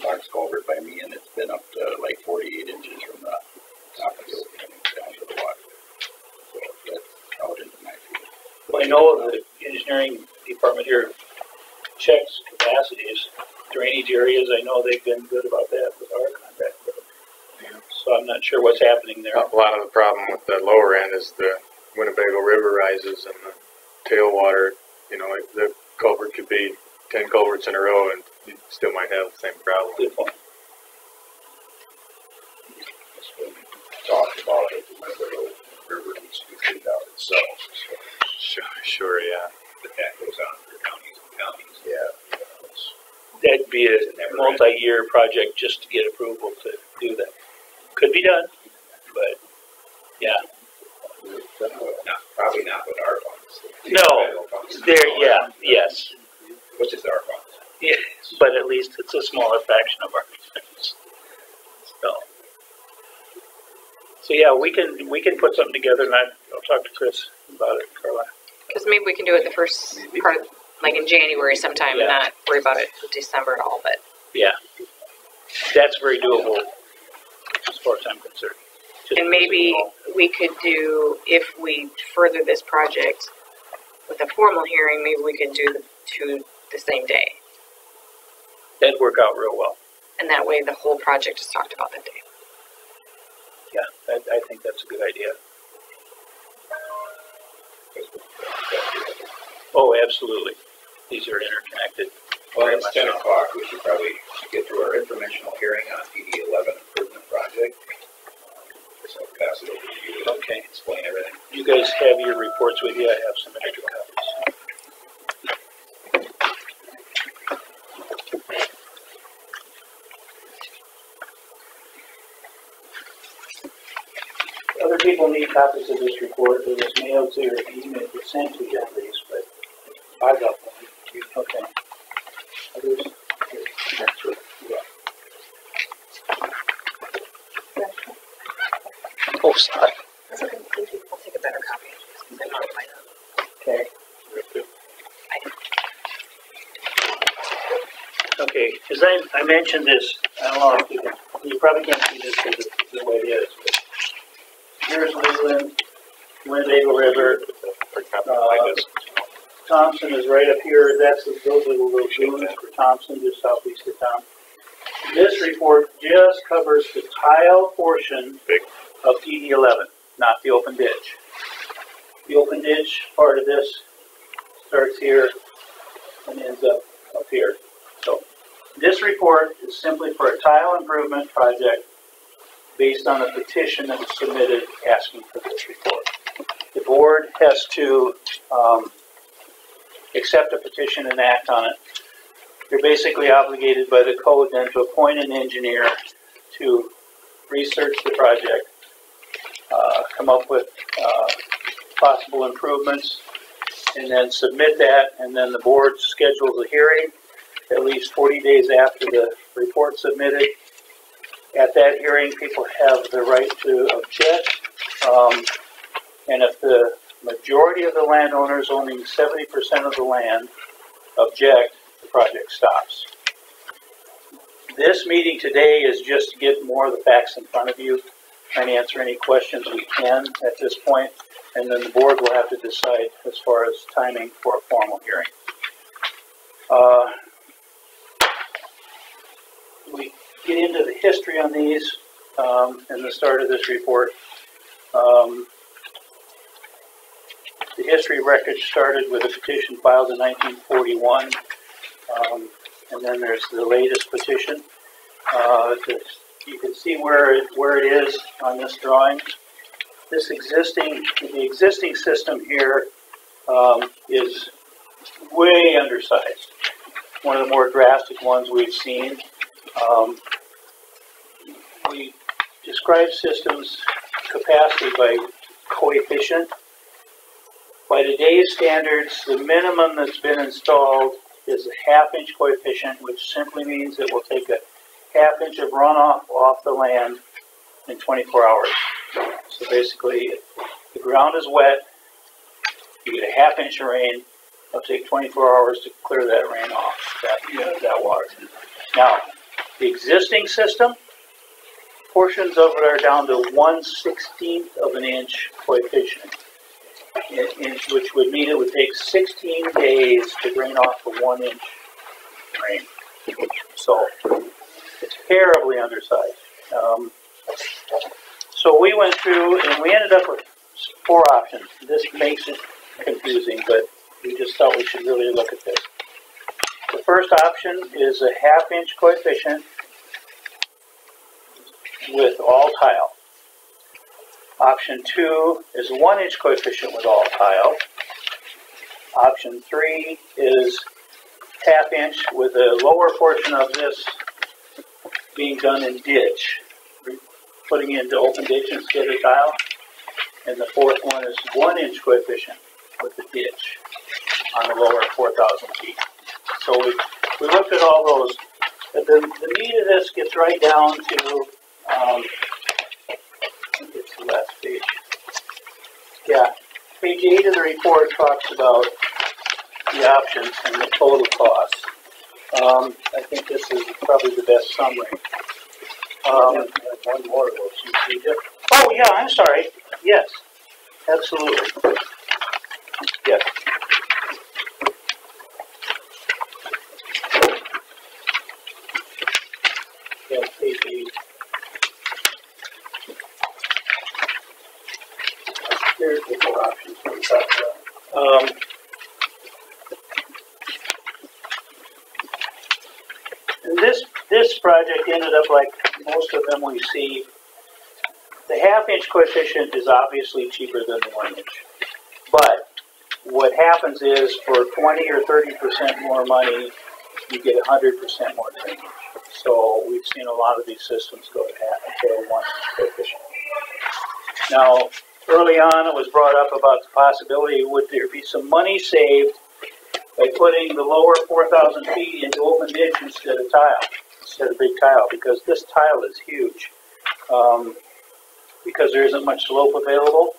Box Culvert by me, and it's been up to like 48 inches from the top of the opening down to the water. So that's out into my field. Well, I know the engineering department here checks capacities, drainage areas. I know they've been good about that with our contract. So I'm not sure what's happening there. A lot of the problem with the lower end is the Winnebago River rises and the tailwater. You know, the culvert could be 10 culverts in a row and you still might have the same problem. Good point. That's what we talked about it, the river needs to be cleaned out itself. So, Sure, yeah. But that goes on for counties and counties. yeah. That'd be a multi-year project just to get approval to do that. Could be done, but yeah. Probably not with our funds. No, Federal funds. yes. Which is our funds. Yeah, but at least it's a smaller fraction of our expense. So yeah, we can put something together, and I'll talk to Chris about it, Carla. Because maybe we can do it the first part, like in January sometime, and not worry about it in December at all, but. Yeah, that's very doable as far as I'm concerned. Just And maybe we could do, if we further this project with a formal hearing, maybe we could do the two the same day. that'd work out real well. And that way the whole project is talked about that day. Yeah, I think that's a good idea. Oh, absolutely. These are interconnected. Well, it's 10 o'clock. We should probably get to our informational hearing on PD 11 improvement project. So I'll pass it over to you to Okay. explain everything. You guys have your reports with you. I have some extra copies. Other people need copies of this report. It was mailed to your email, it was sent to you at least, but I got one. Okay. Others? That's right. Yeah. Oh, sorry. That's okay. Thank you. I'll take a better copy. I'm not by them. Okay. Okay, as I mentioned this, I don't know if you probably can't see this because it's the way it is. But here's Leland, Winnebago River. Thompson is right up here. Those are the little dunes for Thompson, just southeast of town. This report just covers the tile portion of PD 11, not the open ditch. The open ditch part of this starts here and ends up here. So this report is simply for a tile improvement project based on a petition that was submitted asking for this report. The board has to accept a petition and act on it. You're basically obligated by the code then to appoint an engineer to research the project, come up with possible improvements, and then submit that, and then the board schedules a hearing at least 40 days after the report submitted. At that hearing, people have the right to object, and if the majority of the landowners owning 70% of the land object, the project stops. This meeting today is just to get more of the facts in front of you and answer any questions we can at this point, and then the board will have to decide as far as timing for a formal hearing. We get into the history on these in the start of this report. The history record started with a petition filed in 1941, and then there's the latest petition. You can see where it is on this drawing. The existing system here is way undersized. One of the more drastic ones we've seen. We describe systems capacity by coefficient. By today's standards, the minimum that's been installed is a half-inch coefficient, which simply means it will take a half-inch of runoff off the land in 24 hours. So basically, the ground is wet, you get a half-inch of rain, It'll take 24 hours to clear that rain off, that water. Now, the existing system, portions of it are down to 1/16 of an inch coefficient, which would mean it would take 16 days to drain off a 1 inch rain. So it's terribly undersized. So we went through and we ended up with 4 options. This makes it confusing, but we just thought we should really look at this. The first option is a 1/2 inch coefficient with all tile. Option 2 is a 1 inch coefficient with all tile. Option 3 is 1/2 inch with a lower portion of this being done in ditch, putting into open ditch instead of tile. And the fourth one is 1 inch coefficient with the ditch on the lower 4,000 feet. So we looked at all those. But the meat of this gets right down to, I think it's the last page. Yeah, page 8 of the report talks about the options and the total cost. I think this is probably the best summary. One more of those. Oh yeah, I'm sorry. Yes, absolutely. Yes. Yeah, page 8. Here's the 4 options we talked about. And this project ended up like most of them we see. The 1/2 inch coefficient is obviously cheaper than the 1 inch. But what happens is for 20 or 30% more money, you get 100% more drainage. So we've seen a lot of these systems go to 1 inch coefficient. Now, early on it was brought up about the possibility, would there be some money saved by putting the lower 4,000 feet into open ditch instead of tile, instead of big tile, because this tile is huge. Because there isn't much slope available.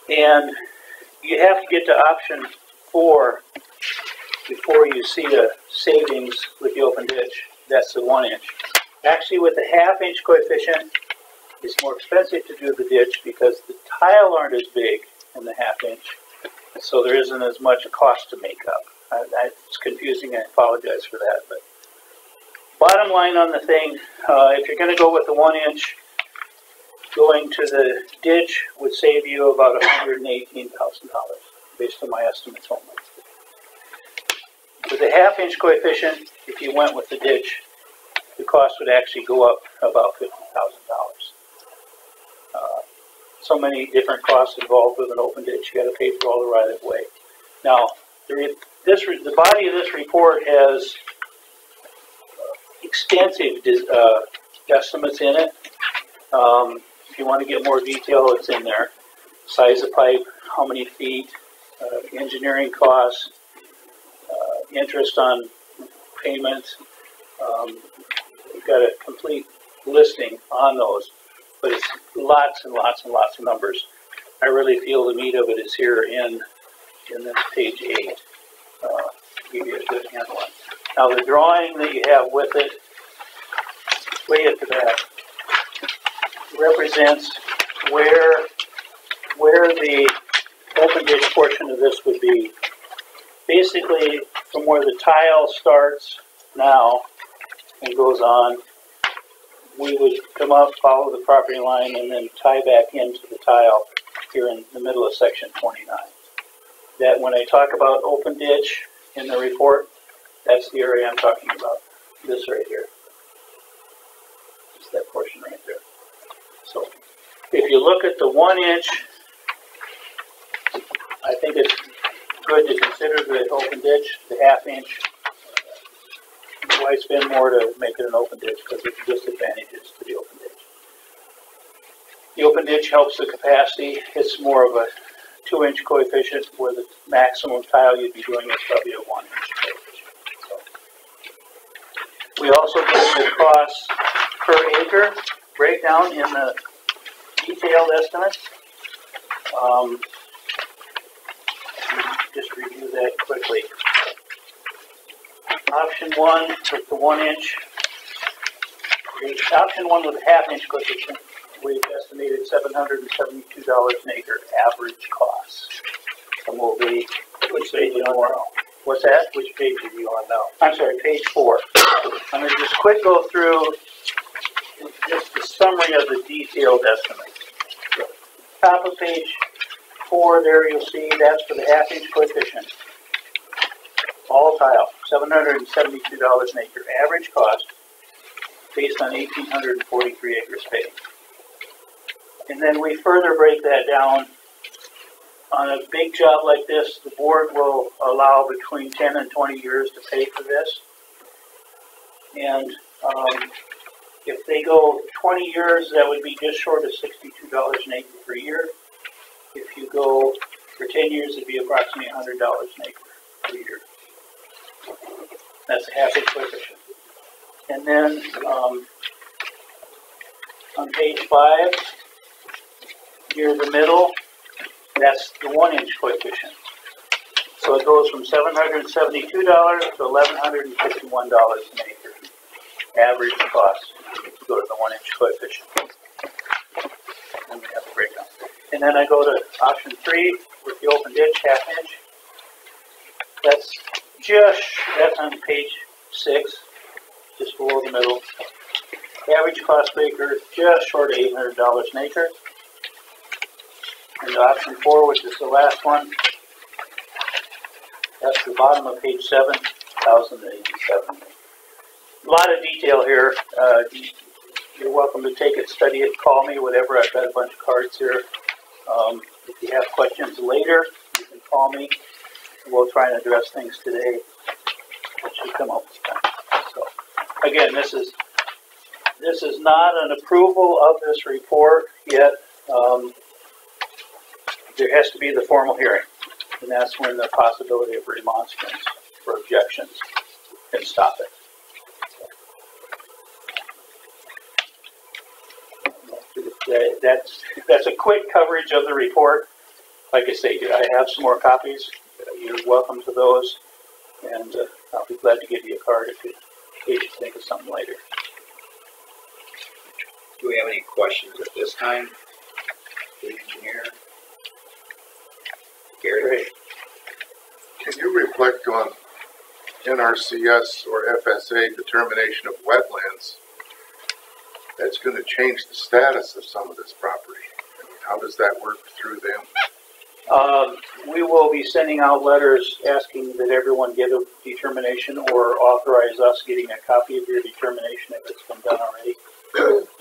And you have to get to option 4 before you see a savings with the open ditch. That's the 1 inch. Actually, with the 1/2 inch coefficient, it's more expensive to do the ditch because the tile aren't as big in the 1/2 inch. So there isn't as much cost to make up. It's confusing, I apologize for that. But bottom line on the thing, if you're going to go with the 1 inch, going to the ditch would save you about $118,000 based on my estimates only. With a 1/2 inch coefficient, if you went with the ditch, the cost would actually go up about $50,000. So many different costs involved with an open ditch. You got to pay for all the right of way. Now, the body of this report has extensive estimates in it. If you want to get more detail, it's in there. Size of pipe, how many feet, engineering costs, interest on payment. We've got a complete listing on those, but it's lots and lots and lots of numbers. I really feel the meat of it is here in this page 8. To give you a good handle on. Now the drawing that you have with it, way at the back, represents where the open ditch portion of this would be. Basically, from where the tile starts now and goes on, we would come up, follow the property line, and then tie back into the tile here in the middle of section 29. That when I talk about open ditch in the report, that's the area I'm talking about. This right here. It's that portion right there. So if you look at the 1 inch, I think it's good to consider the open ditch. The 1/2 inch, why spend more to make it an open ditch, because it's disadvantages to the open ditch. The open ditch helps the capacity. It's more of a 2 inch coefficient, where the maximum tile you'd be doing is probably a 1 inch coefficient. So we also get the costs per acre breakdown in the detailed estimates. just review that quickly. Option 1 with the 1 inch. Option 1 with a ½ inch coefficient, we've estimated $772 an acre average cost. And we'll be, which page you on now? What's that? Which page are you on now? I'm sorry, page 4. I'm going to just quick go through just the summary of the detailed estimates. So, top of page 4 there you'll see that's for the ½ inch coefficient. All tile, $772 an acre average cost based on 1,843 acres paid. And then we further break that down. On a big job like this, the board will allow between 10 and 20 years to pay for this. And if they go 20 years, that would be just short of $62 an acre per year. If you go for 10 years, it'd be approximately $100 an acre per year. That's a ½ inch coefficient. And then on page 5, near the middle, that's the 1 inch coefficient. So it goes from $772 to $1,151 an acre. Average cost to go to the 1 inch coefficient. And we have a breakdown. And then I go to option 3 with the open ditch, ½ inch. That's on page 6, just below the middle. Average cost per acre, just short of $800 an acre. And option 4, which is the last one, that's the bottom of page 7, 1,087. A lot of detail here. You're welcome to take it, study it, call me, whatever. I've got a bunch of cards here. If you have questions later, you can call me. We'll try and address things today that should come up with time. So, again, this is not an approval of this report yet. There has to be the formal hearing, and that's when the possibility of remonstrance or objections can stop it. That's a quick coverage of the report. Like I say, I have some more copies. You're welcome to those, and I'll be glad to give you a card in case you think of something later. Do we have any questions at this time? The engineer? Gary? Great. Can you reflect on NRCS or FSA determination of wetlands that's going to change the status of some of this property? I mean, how does that work through them? We will be sending out letters asking that everyone get a determination or authorize us getting a copy of your determination if it's been done already.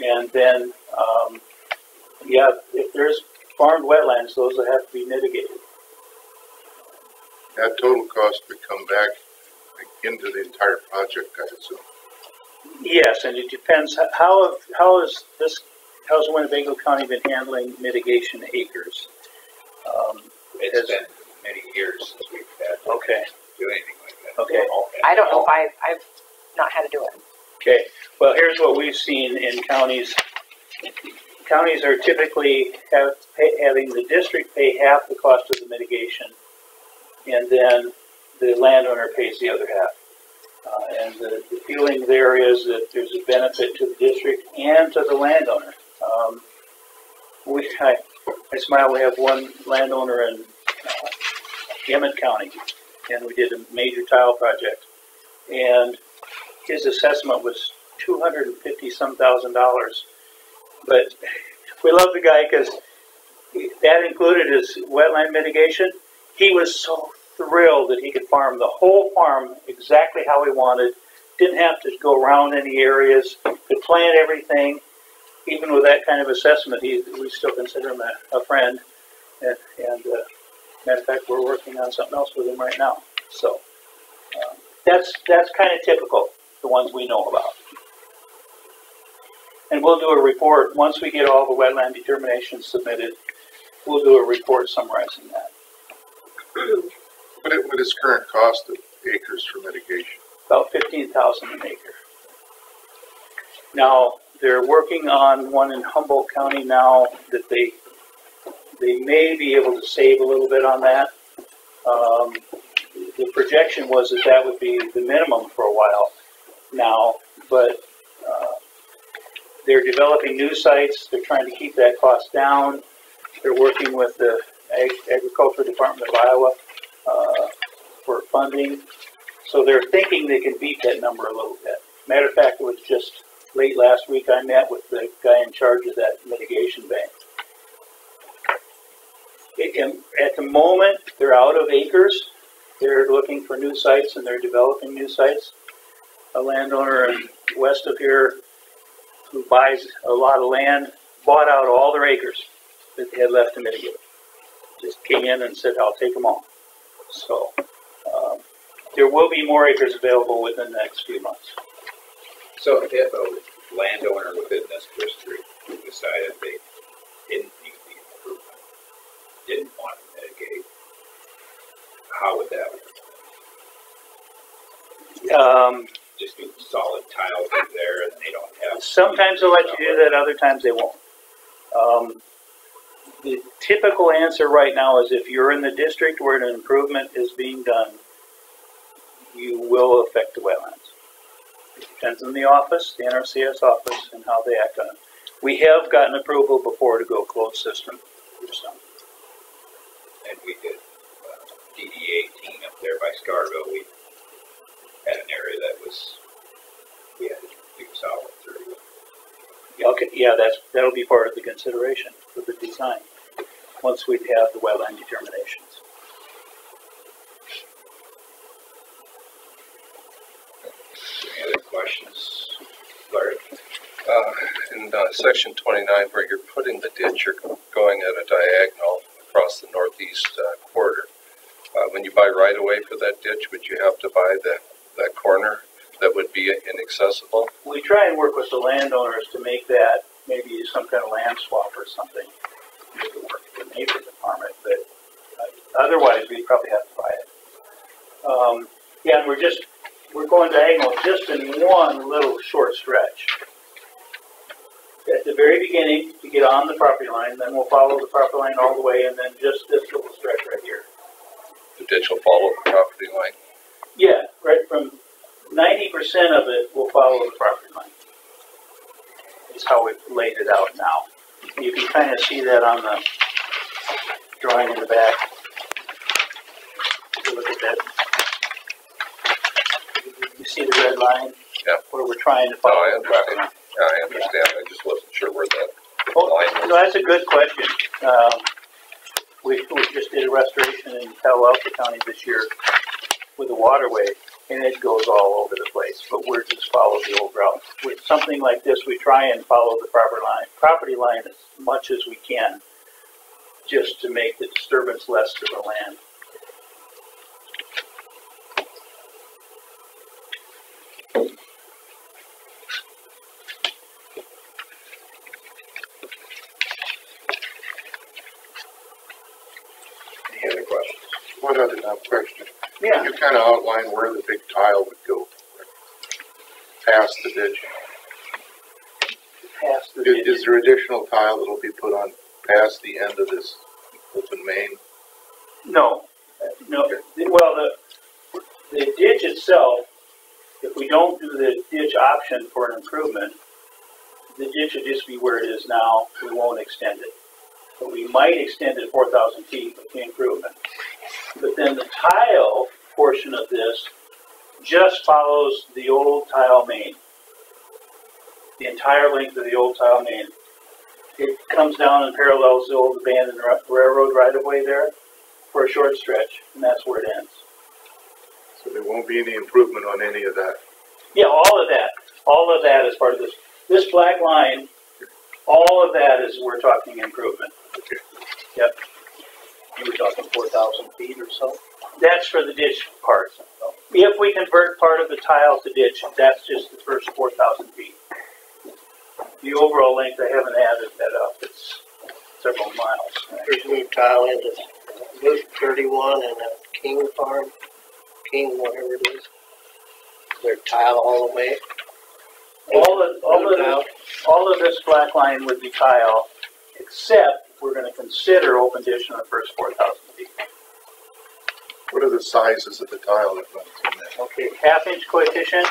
And then, yeah, if there's farmed wetlands, those will have to be mitigated. That total cost would come back into the entire project, I assume. Yes, and it depends. How's Winnebago County been handling mitigation acres? It's been many years since we've had to do anything like that. Okay. I don't know if I've not had to do it. Okay. Well, here's what we've seen in counties. Counties are typically having the district pay half the cost of the mitigation, and then the landowner pays the other half. And the feeling there is that there's a benefit to the district and to the landowner. I smile, we have one landowner in Emmett County, and we did a major tile project, and his assessment was $250,000. But we love the guy because that included his wetland mitigation. He was so thrilled that he could farm the whole farm exactly how he wanted, didn't have to go around any areas, could plant everything. Even with that kind of assessment, we still consider him a friend. And matter of fact, we're working on something else with him right now. So that's kind of typical, the ones we know about. And we'll do a report, once we get all the wetland determinations submitted, we'll do a report summarizing that. What is current cost of acres for mitigation? About $15,000 an acre. Now, they're working on one in Humboldt County now that they may be able to save a little bit on that. The projection was that that would be the minimum for a while now, but they're developing new sites. They're trying to keep that cost down. They're working with the Agriculture Department of Iowa for funding. So they're thinking they can beat that number a little bit. Matter of fact, it was just late last week I met with the guy in charge of that mitigation bank. At the moment, they're out of acres. They're looking for new sites and they're developing new sites. A landowner west of here who buys a lot of land bought out all their acres that they had left to mitigate. Just came in and said, I'll take them all. So there will be more acres available within the next few months. So if a landowner within this district decided they didn't need the improvement, didn't want to mitigate, how would that work? Just do solid tiles in there and they don't have... Sometimes they'll let you do that, other times they won't. The typical answer right now is if you're in the district where an improvement is being done, you will affect the wetlands. It depends on the office, the NRCS office, and how they act on it. We have gotten approval before to go closed system. And we did DD 18 up there by Scarville. We had an area that was, we had to do solid through. Okay, yeah, that'll be part of the consideration for the design once we have the wetland determinations. Any other questions, Larry? In section 29, where you're putting the ditch, you're going at a diagonal across the northeast quarter. When you buy right-of-way for that ditch, would you have to buy that corner that would be inaccessible? We try and work with the landowners to make that maybe some kind of land swap or something. Make it work for the neighbors to farm it, but otherwise we'd probably have to buy it. Yeah, and we're going diagonal just in one little short stretch. At the very beginning, to get on the property line, then we'll follow the property line all the way, and then just this little stretch right here. The ditch will follow the property line? Yeah, right from 90% of it will follow the property line. Is how we've laid it out now. You can kind of see that on the drawing in the back. If you look at that. You see the red line? Yeah. Where we're trying to follow the property line. Yeah, I understand. I just wasn't sure where that line was. No, that's a good question. We just did a restoration in Palo Alto County this year with a waterway, and it goes all over the place, but we're just follow the old route. With something like this, we try and follow the property line as much as we can, just to make the disturbance less to the land. Any other questions? One other question. Yeah. You kind of outline where the big tile would go, past the ditch. Past the ditch. Is there additional tile that'll be put on past the end of this open main? No. Well, the ditch itself, if we don't do the ditch option for an improvement, the ditch would just be where it is now. We won't extend it. But we might extend it 4,000 feet with the improvement. But then the tile portion of this just follows the old tile main. The entire length of the old tile main. It comes down and parallels the old abandoned railroad right-of-way there for a short stretch, and that's where it ends. So there won't be any improvement on any of that? Yeah, all of that. All of that is part of this. This black line, all of that is, we're talking improvement. Okay. Yep. You were talking 4,000 feet or so? That's for the ditch part. If we convert part of the tile to ditch, that's just the first 4,000 feet. The overall length, I haven't added that up. It's several miles. There's new tile into Loop 31 and King Farm, King whatever it is. They're tile all the way. All of this black line would be tile, except we're going to consider open ditch on the first 4,000 feet. What are the sizes of the tile that runs in there? Okay, half-inch coefficient.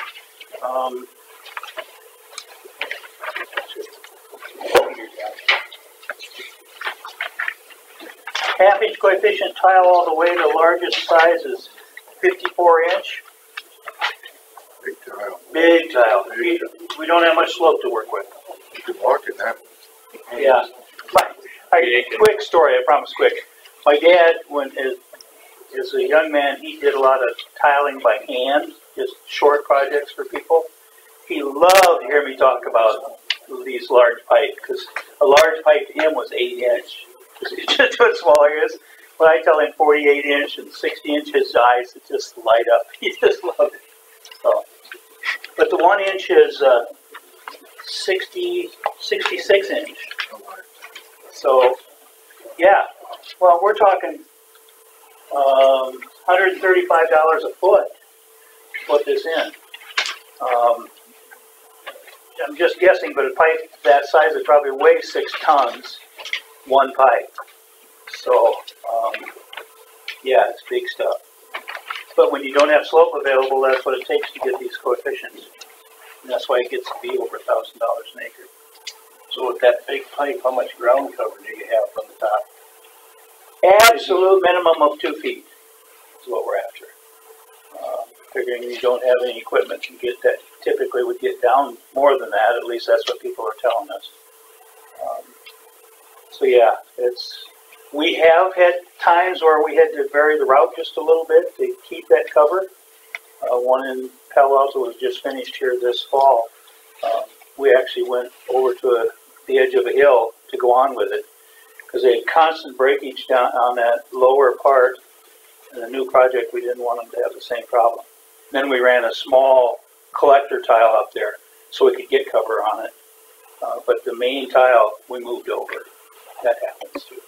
Half-inch coefficient tile all the way. The largest size is 54-inch. Big tile. Big tile. We don't have much slope to work with. You can walk in that. Yeah. Quick story, I promise quick. My dad, as a young man, he did a lot of tiling by hand, just short projects for people. He loved to hear me talk about these large pipe, because a large pipe to him was 8-inch. He's just doing small areas. When I tell him 48-inch and 60-inch, his eyes would just light up. He just loved it. So, but the 1-inch is 66-inch. So, yeah. Well, we're talking $135 a foot to put this in. I'm just guessing, but a pipe that size would probably weigh 6 tons, one pipe. So, yeah, it's big stuff. But when you don't have slope available, that's what it takes to get these coefficients. And that's why it gets to be over $1,000 an acre. So with that big pipe, how much ground cover do you have from the top? Absolute minimum of 2 feet is what we're after. Figuring you don't have any equipment to get that, typically would get down more than that. At least that's what people are telling us. So yeah, we have had times where we had to vary the route just a little bit to keep that cover. One in Palo Alto was just finished here this fall. We actually went over to the edge of a hill to go on with it because they had constant breakage down on that lower part. In the new project, we didn't want them to have the same problem. Then we ran a small collector tile up there so we could get cover on it. But the main tile, we moved over. That happens too.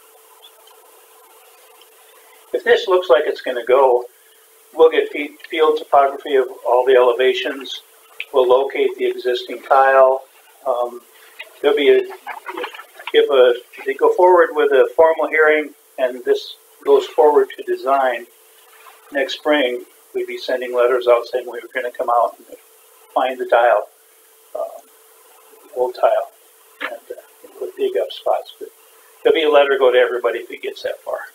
If this looks like it's going to go, we'll get field topography of all the elevations. We'll locate the existing tile. There'll be if they go forward with a formal hearing and this goes forward to design next spring, we'd be sending letters out saying we were going to come out and find the tile, old tile, and put dig up spots. But there'll be a letter go to everybody if it gets that far.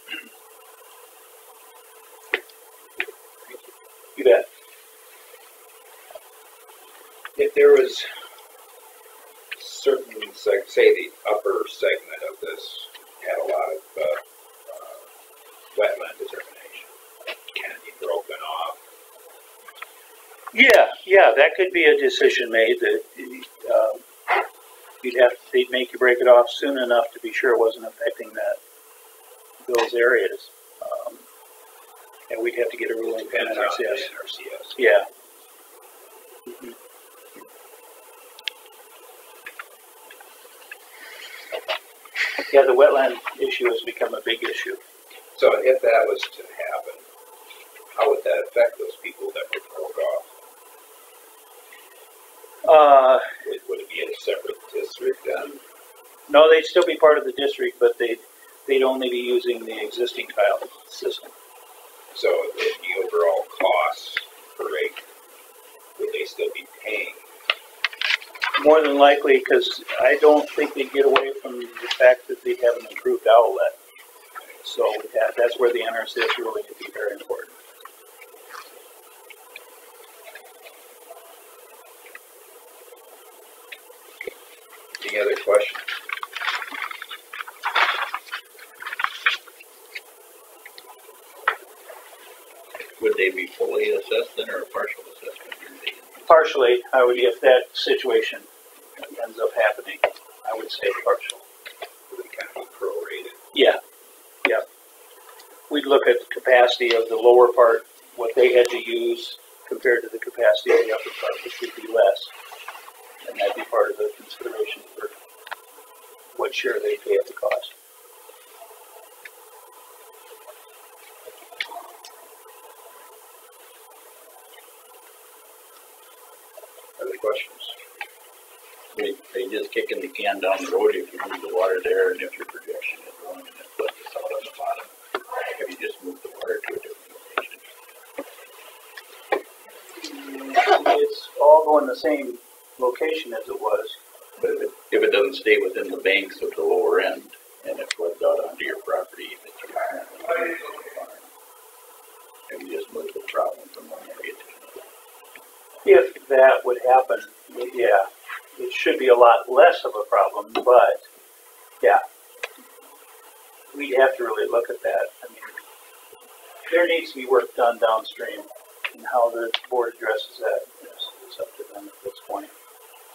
You bet. If there was certain, say the upper segment of this had a lot of wetland determination, can it be broken off? Yeah, that could be a decision made that they'd make you break it off soon enough to be sure it wasn't affecting those areas. And we'd have to get a ruling from NRCS. Yeah. Mm-hmm. Yeah, the wetland issue has become a big issue. So if that was to happen, how would that affect those people that were broke off? Would it be in a separate district then? No, they'd still be part of the district, but they'd only be using the existing tile system. So in the overall costs per acre, would they still be paying? More than likely, because I don't think they get away from the fact that they have an improved outlet. So that's where the NRCS really would be very important. Any other questions? Would they be fully assessed then, or a partial assessment? Partially, I would, if that situation ends up happening, I would say partial. Would it kind of be prorated? Yeah. We'd look at the capacity of the lower part, what they had to use compared to the capacity of the upper part, which would be less. And that'd be part of the consideration for what share they pay at the cost. Other questions? They just kicking the can down the road if you move the water there, and if your projection is wrong and it floods us out on the bottom. Have you just moved the water to a different location? it's all going the same location as it was. But if it doesn't stay within the banks of the lower end and it floods out onto your property, that you can't, and you just move the problem from one area to another. If that would happen, yeah, it should be a lot less of a problem, but yeah, we'd have to really look at that. I mean, there needs to be work done downstream, and how the board addresses that is up to them at this point.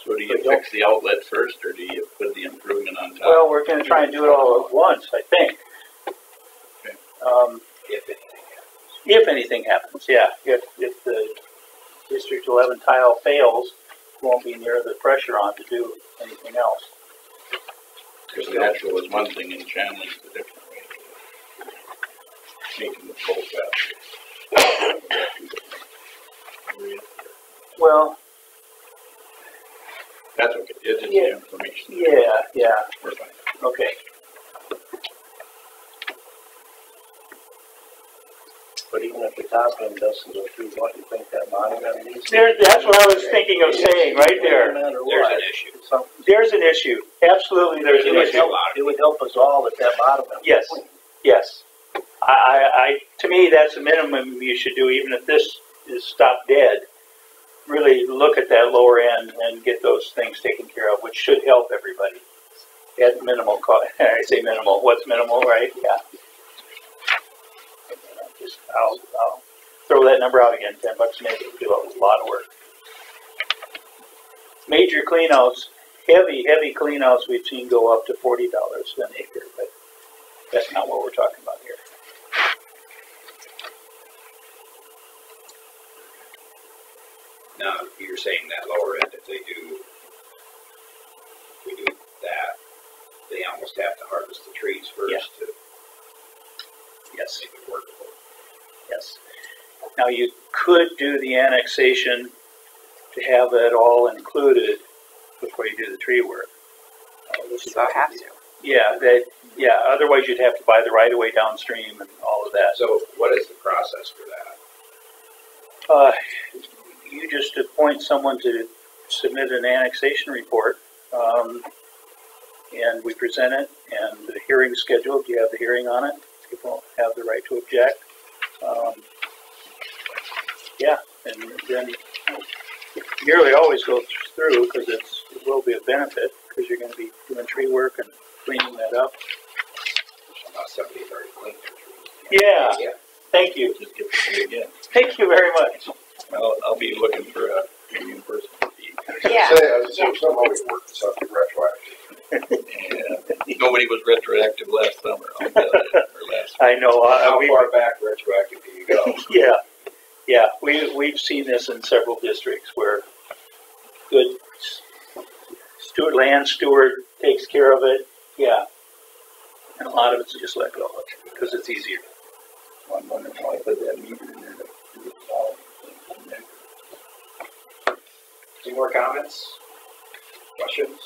So do you fix the outlet first, or do you put the improvement on top? Well, we're going to try and do it all at once, I think. Okay. If anything happens, yeah. If the District 11 tile fails, we won't be near the pressure on to do anything else. Because natural is one thing and channeling's a different way. Making the flow faster. Well, that's okay. It's just yeah, information. Yeah. We're fine. Okay. But even if the top end doesn't go through, what do you think that monument needs? That's what I was thinking of saying, right there. No matter There's what. an issue. So There's an issue. Absolutely, there's an issue. it would help us all if that monument. Yes, yes. To me, that's the minimum you should do, even if this is stopped dead. Really look at that lower end and get those things taken care of, which should help everybody at minimal cost. I say minimal. What's minimal, right? Yeah. I'll throw that number out again. $10 maybe will do a lot of work. Major cleanouts, heavy cleanouts we've seen go up to $40 an acre, but that's not what we're talking about here. Now, you're saying that lower end, if we do that, they almost have to harvest the trees first to Yes. make it workable. Yes. Now you could do the annexation to have that all included before you do the tree work. So I have to. Yeah, otherwise you'd have to buy the right of way downstream and all of that. So what is the process for that? You just appoint someone to submit an annexation report, and we present it, and the hearing's scheduled. You have the hearing on it. People have the right to object. And then nearly always go through because it will be a benefit because you're going to be doing tree work and cleaning that up. Unless somebody's already cleaned their trees. Yeah. Thank you. Just get the thing again. Thank you very much. I'll be looking for a union person to be. Yeah. I was saying, some always work something retroactive. Yeah. Nobody was retroactive last summer. I'll tell you, or last I know. How far back retroactive do you go? Yeah. We've seen this in several districts where good land steward takes care of it. Yeah, and a lot of it's just let go of it because it's easier. I'm wondering why I put that meter in there to do it all. Any more comments? Questions?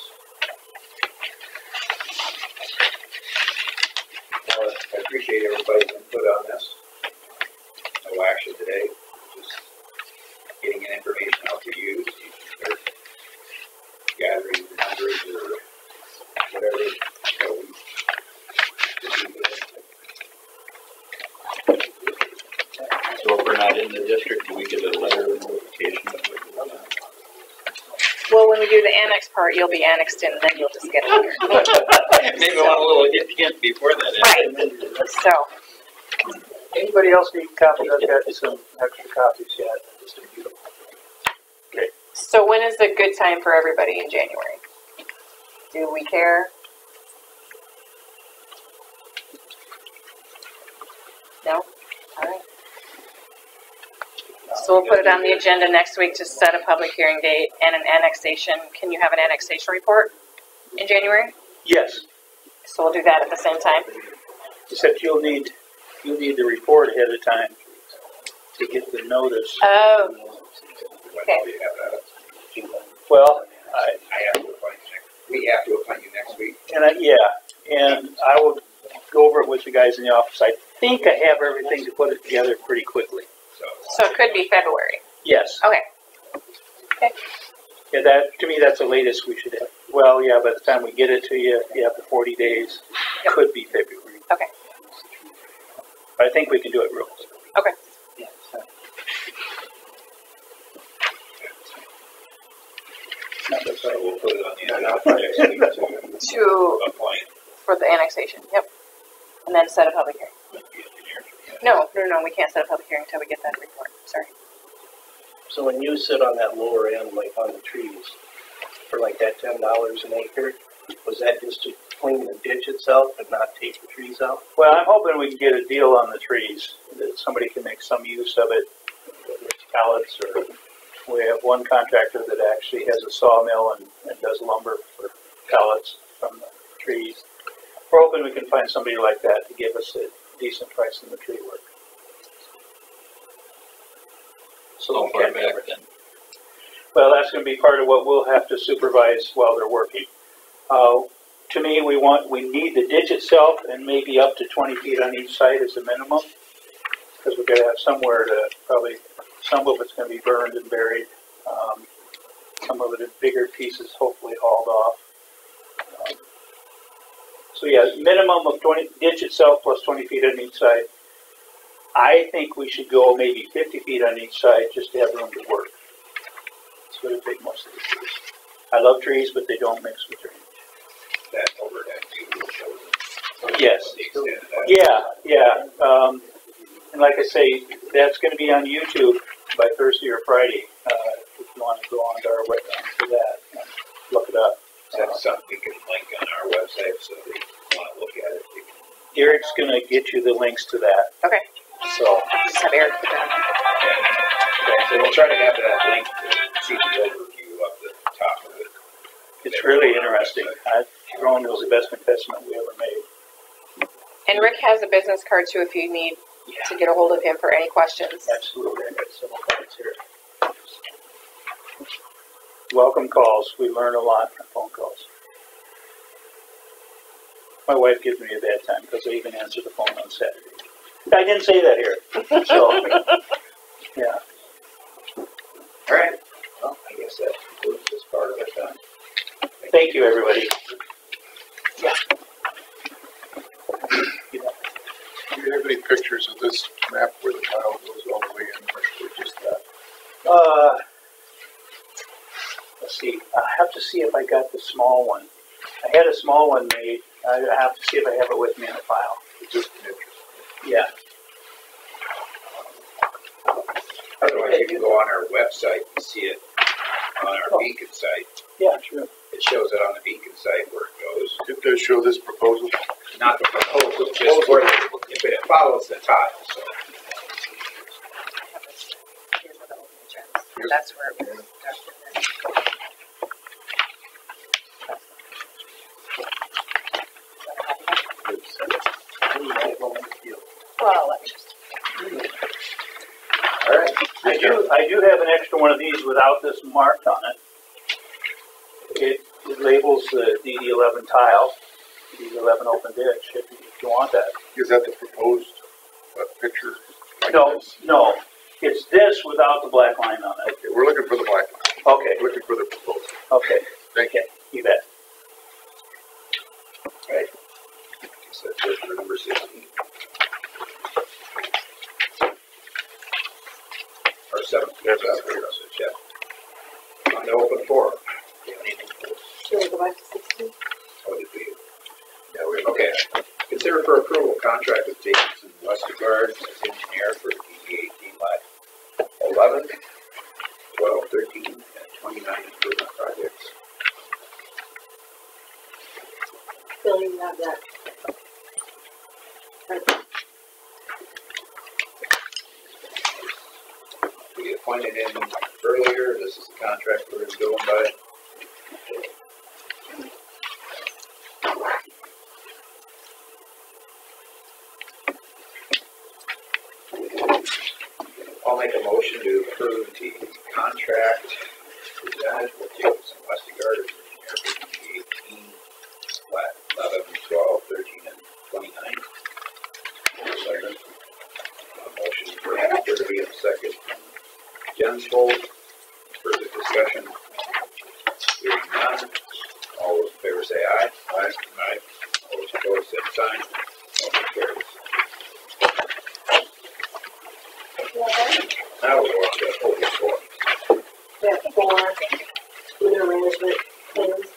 I appreciate everybody's input on this. No action today, just getting an information out to you. Start gathering the numbers or whatever. So So if we're not in the district, do we get a letter of notification? Well, when we do the annex part, you'll be annexed in, and then you'll just get a letter. Maybe I want a little hint before that. Right. So, Anybody else need copies? I've got some extra copies yet. Just a few. Okay. so when is a good time for everybody in January? Do we care? No? All right. So we'll put it on the agenda next week to set a public hearing date and an annexation. Can you have an annexation report in January? Yes, So we'll do that at the same time. except you'll need the report ahead of time to get the notice. Oh, when do you have that? Well, I have to appoint you next. We have to appoint you next week. and I will go over it with the guys in the office. I think I have everything to put it together pretty quickly. so it could be February. Yes. Okay. Yeah, that, to me, that's the latest we should have. Well, yeah, by the time we get it to you, you have the 40 days, Yep. could be February. Okay. But I think we can do it real quick. Okay. So we'll put it on the agenda for next week To, appoint for the annexation, yep. And then set a public hearing. the engineer. No, we can't set a public hearing until we get that report, sorry. So when you sit on that lower end, like on the trees, for like that $10 an acre, was that just to clean the ditch itself and not take the trees out? Well, I'm hoping we can get a deal on the trees, that somebody can make some use of it, whether it's pallets or, we have one contractor that actually has a sawmill and does lumber for pallets from the trees. We're hoping we can find somebody like that to give us a decent price in the tree work. So How we far can- back then? Well, that's gonna be part of what we'll have to supervise while they're working. To me, we need the ditch itself and maybe up to 20 feet on each side as a minimum. Because we're gonna have somewhere to probably, some of it's gonna be burned and buried. Some of it in bigger pieces, hopefully hauled off. So yeah, minimum of 20, ditch itself plus 20 feet on each side. I think we should go maybe 50 feet on each side just to have room to work. That's what I think most of the trees. I love trees, but they don't mix with drainage. That overhead view shows. Yes. The extent of that. Yeah. And like I say, that's going to be on YouTube by Thursday or Friday. If you want to go on to our website for that, and look it up. Is that something we can link on our website so they want to look at it? We can- Eric's going to get you the links to that. Okay, So just have Eric put that. Okay, so we'll try to have that link to see the overview of the top of it. it's really interesting. Drone was the best investment we ever made. And Rick has a business card too if you need to get a hold of him for any questions. Absolutely. I got several cards here. Welcome calls. We learn a lot from phone calls. My wife gives me a bad time because I even answer the phone on Saturday. I didn't say that here. So, yeah. All right, well, I guess that concludes this part of it then. Thank you, everybody. Yeah. Do you have any pictures of this map where the tile goes all the way in, or just that? Let's see. I have to see if I got the small one. I had a small one made. I have to see if I have it with me in a file. It's just an interest. Yeah. Otherwise, you can go on our website and see it on our beacon site. Yeah, sure. It shows it on the beacon site where it goes. It does show this proposal. Not the proposal, just where if it follows the tile, so. Here's where the open entrance. That's where it was. Well, let me just. All right. I do have an extra one of these without this marked on it. It labels the DD11 tile, DD11 open ditch, if you want that. Is that the proposed picture? Like No, this? no, it's this without the black line on it. Okay, we're looking for the black line. Okay, Looking for the proposal. okay, Thank you. you bet. Right. So that's for number 16. Or 7. There's that. Yeah. On the open forum. Do you have anything for us? Should we go back to 16? Oh, did we? Yeah, okay. Consider for approval contract with Jacobson Westergaard as engineer for DD18 lot 11, 12, 13, and 29 improvement projects. Bill, you have that. We appointed him earlier. This is the contract we're going by. I'll make a motion to approve the contract presented with Jacobson Westergaard as engineer for DD18, plat 11, 12, 13, and 29. Second. Motion for Hacker to be a second. Jensvold for discussion? Hearing none, all those in favor say aye. Aye. Aye. All those opposed, same sign. Motion carries. Now we'll go on to open forum. We have 4 litter management things.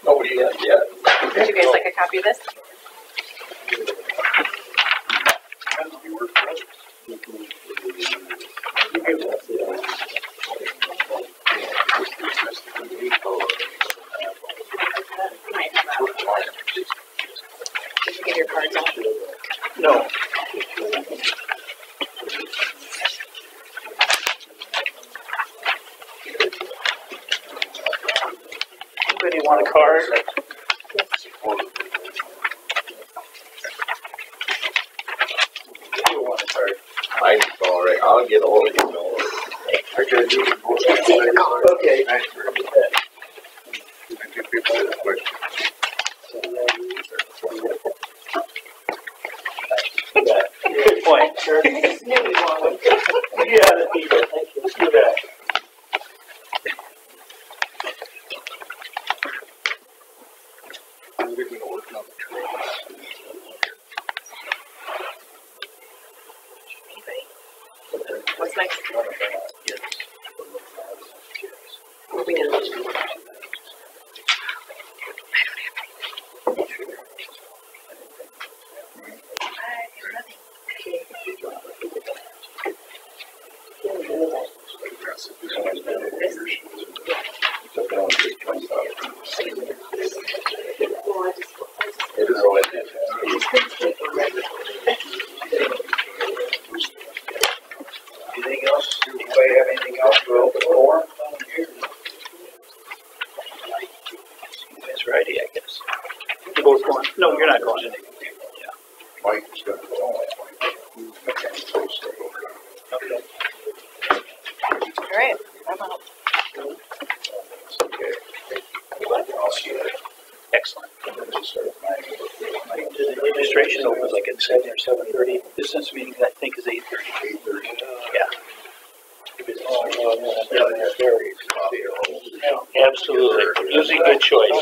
Nobody yet. Would you guys like a copy of this? Did you get your cards out? No. Anybody want a card? You want a card? Mine's all right. I'll get all of you. Okay. Good point, sir. You got it, Peter. Thank you. Let's do that. What's next? Moving on. Anything else? Anybody have anything else for open forum? That's righty, I guess. You both going? No, you're not going. Mike is gonna go. Okay. All right, I'm out. Okay. I'll see you later. Excellent. The registration opens like at 7 or 7:30. Business meeting, I think, is 8:30. 8:30. Yeah. Absolutely. Using good choice.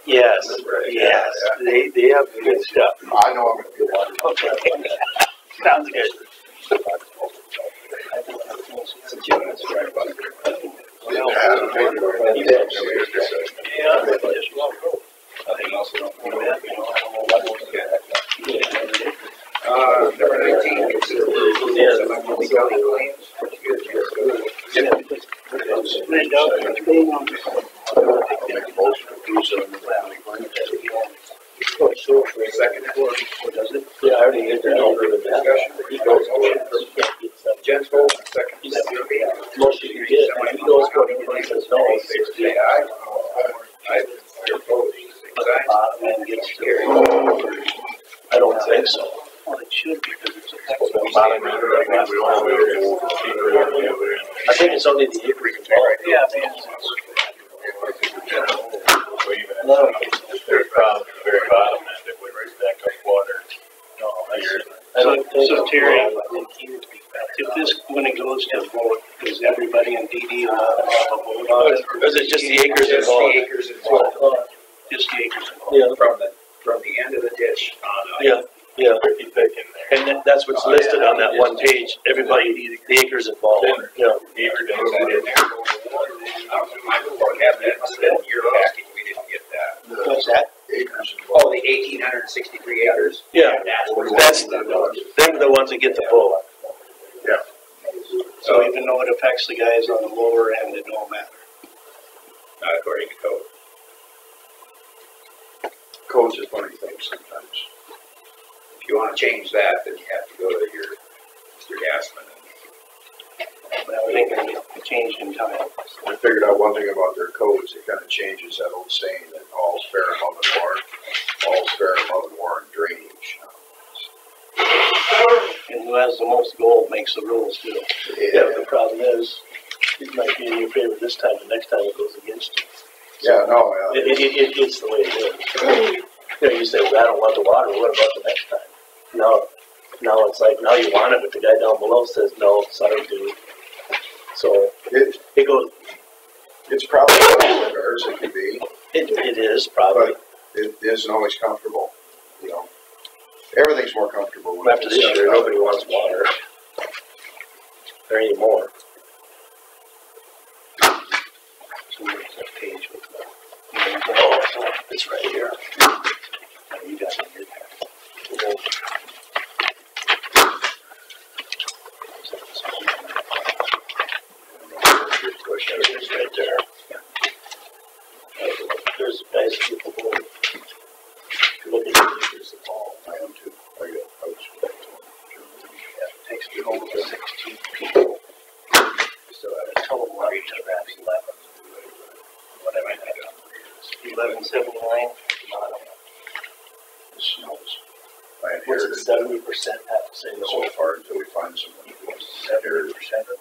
Yes, yes. They have good stuff. I know I'm gonna be one. Okay. Sounds good. Number 19, consider approval of Montgomery County claims. Second. Yeah, I already hit that. Discussion. Jen's vote, second. Most of you did. When he goes for it, he says no. All in favor, say aye. Aye. Your opposed, same sign. And gets carried. I don't think so. Well, it should be because it's a text. I think it's only the acre involved. Yeah, man. No, There's problems at the very bottom and it would back up water. So Terry, if this, when it goes to vote, is everybody in DD allowed to have a vote on it? Or is it just the acres Just involved? the acres involved. Just the acres involved? Yeah. From the end of the ditch on. Yeah, yeah. Pretty thick in there. And that's what's listed on that one page, everybody, the acres involved. Yeah. Beaver Was that in there? My report had that, in your package, we didn't get that. What's that? Acres. Oh, the 1,863 acres? Yeah, That's them are the ones that get the vote. Yeah. So even though it affects the guys on the lower end, it don't matter. not according to code. Code's a funny thing sometimes. If you want to change that, then you have to go to your Mr. Gassman. Well, it ain't gonna get changed in time. I figured out one thing about their codes, it kind of changes that old saying that all's fair in love and war, all's fair in love and war and drainage. And who has the most gold makes the rules too. Yeah. The problem is, it might be in your favor this time, the next time it goes against you. Yeah, no, It's the way it is. You know, you say, well, I don't want the water, what about the next time? Now it's like, now you want it, but the guy down below says, no, sorry, dude. So it goes, it's probably as good as it can be, it is probably. but it isn't always comfortable, you know. Everything's more comfortable when After this year, nobody wants water. There ain't more. So where's that page with the, oh, it's right here. Oh, you got it in there. It's right there. There's basically the board. If you look at it, there's the ball. I am too. I was It takes me over 16 people. So a total rate of that's 11. Whatever that is. 1179. the snows. I What's inherited it, 70% have to say no? so far until we find someone who wants to 70% of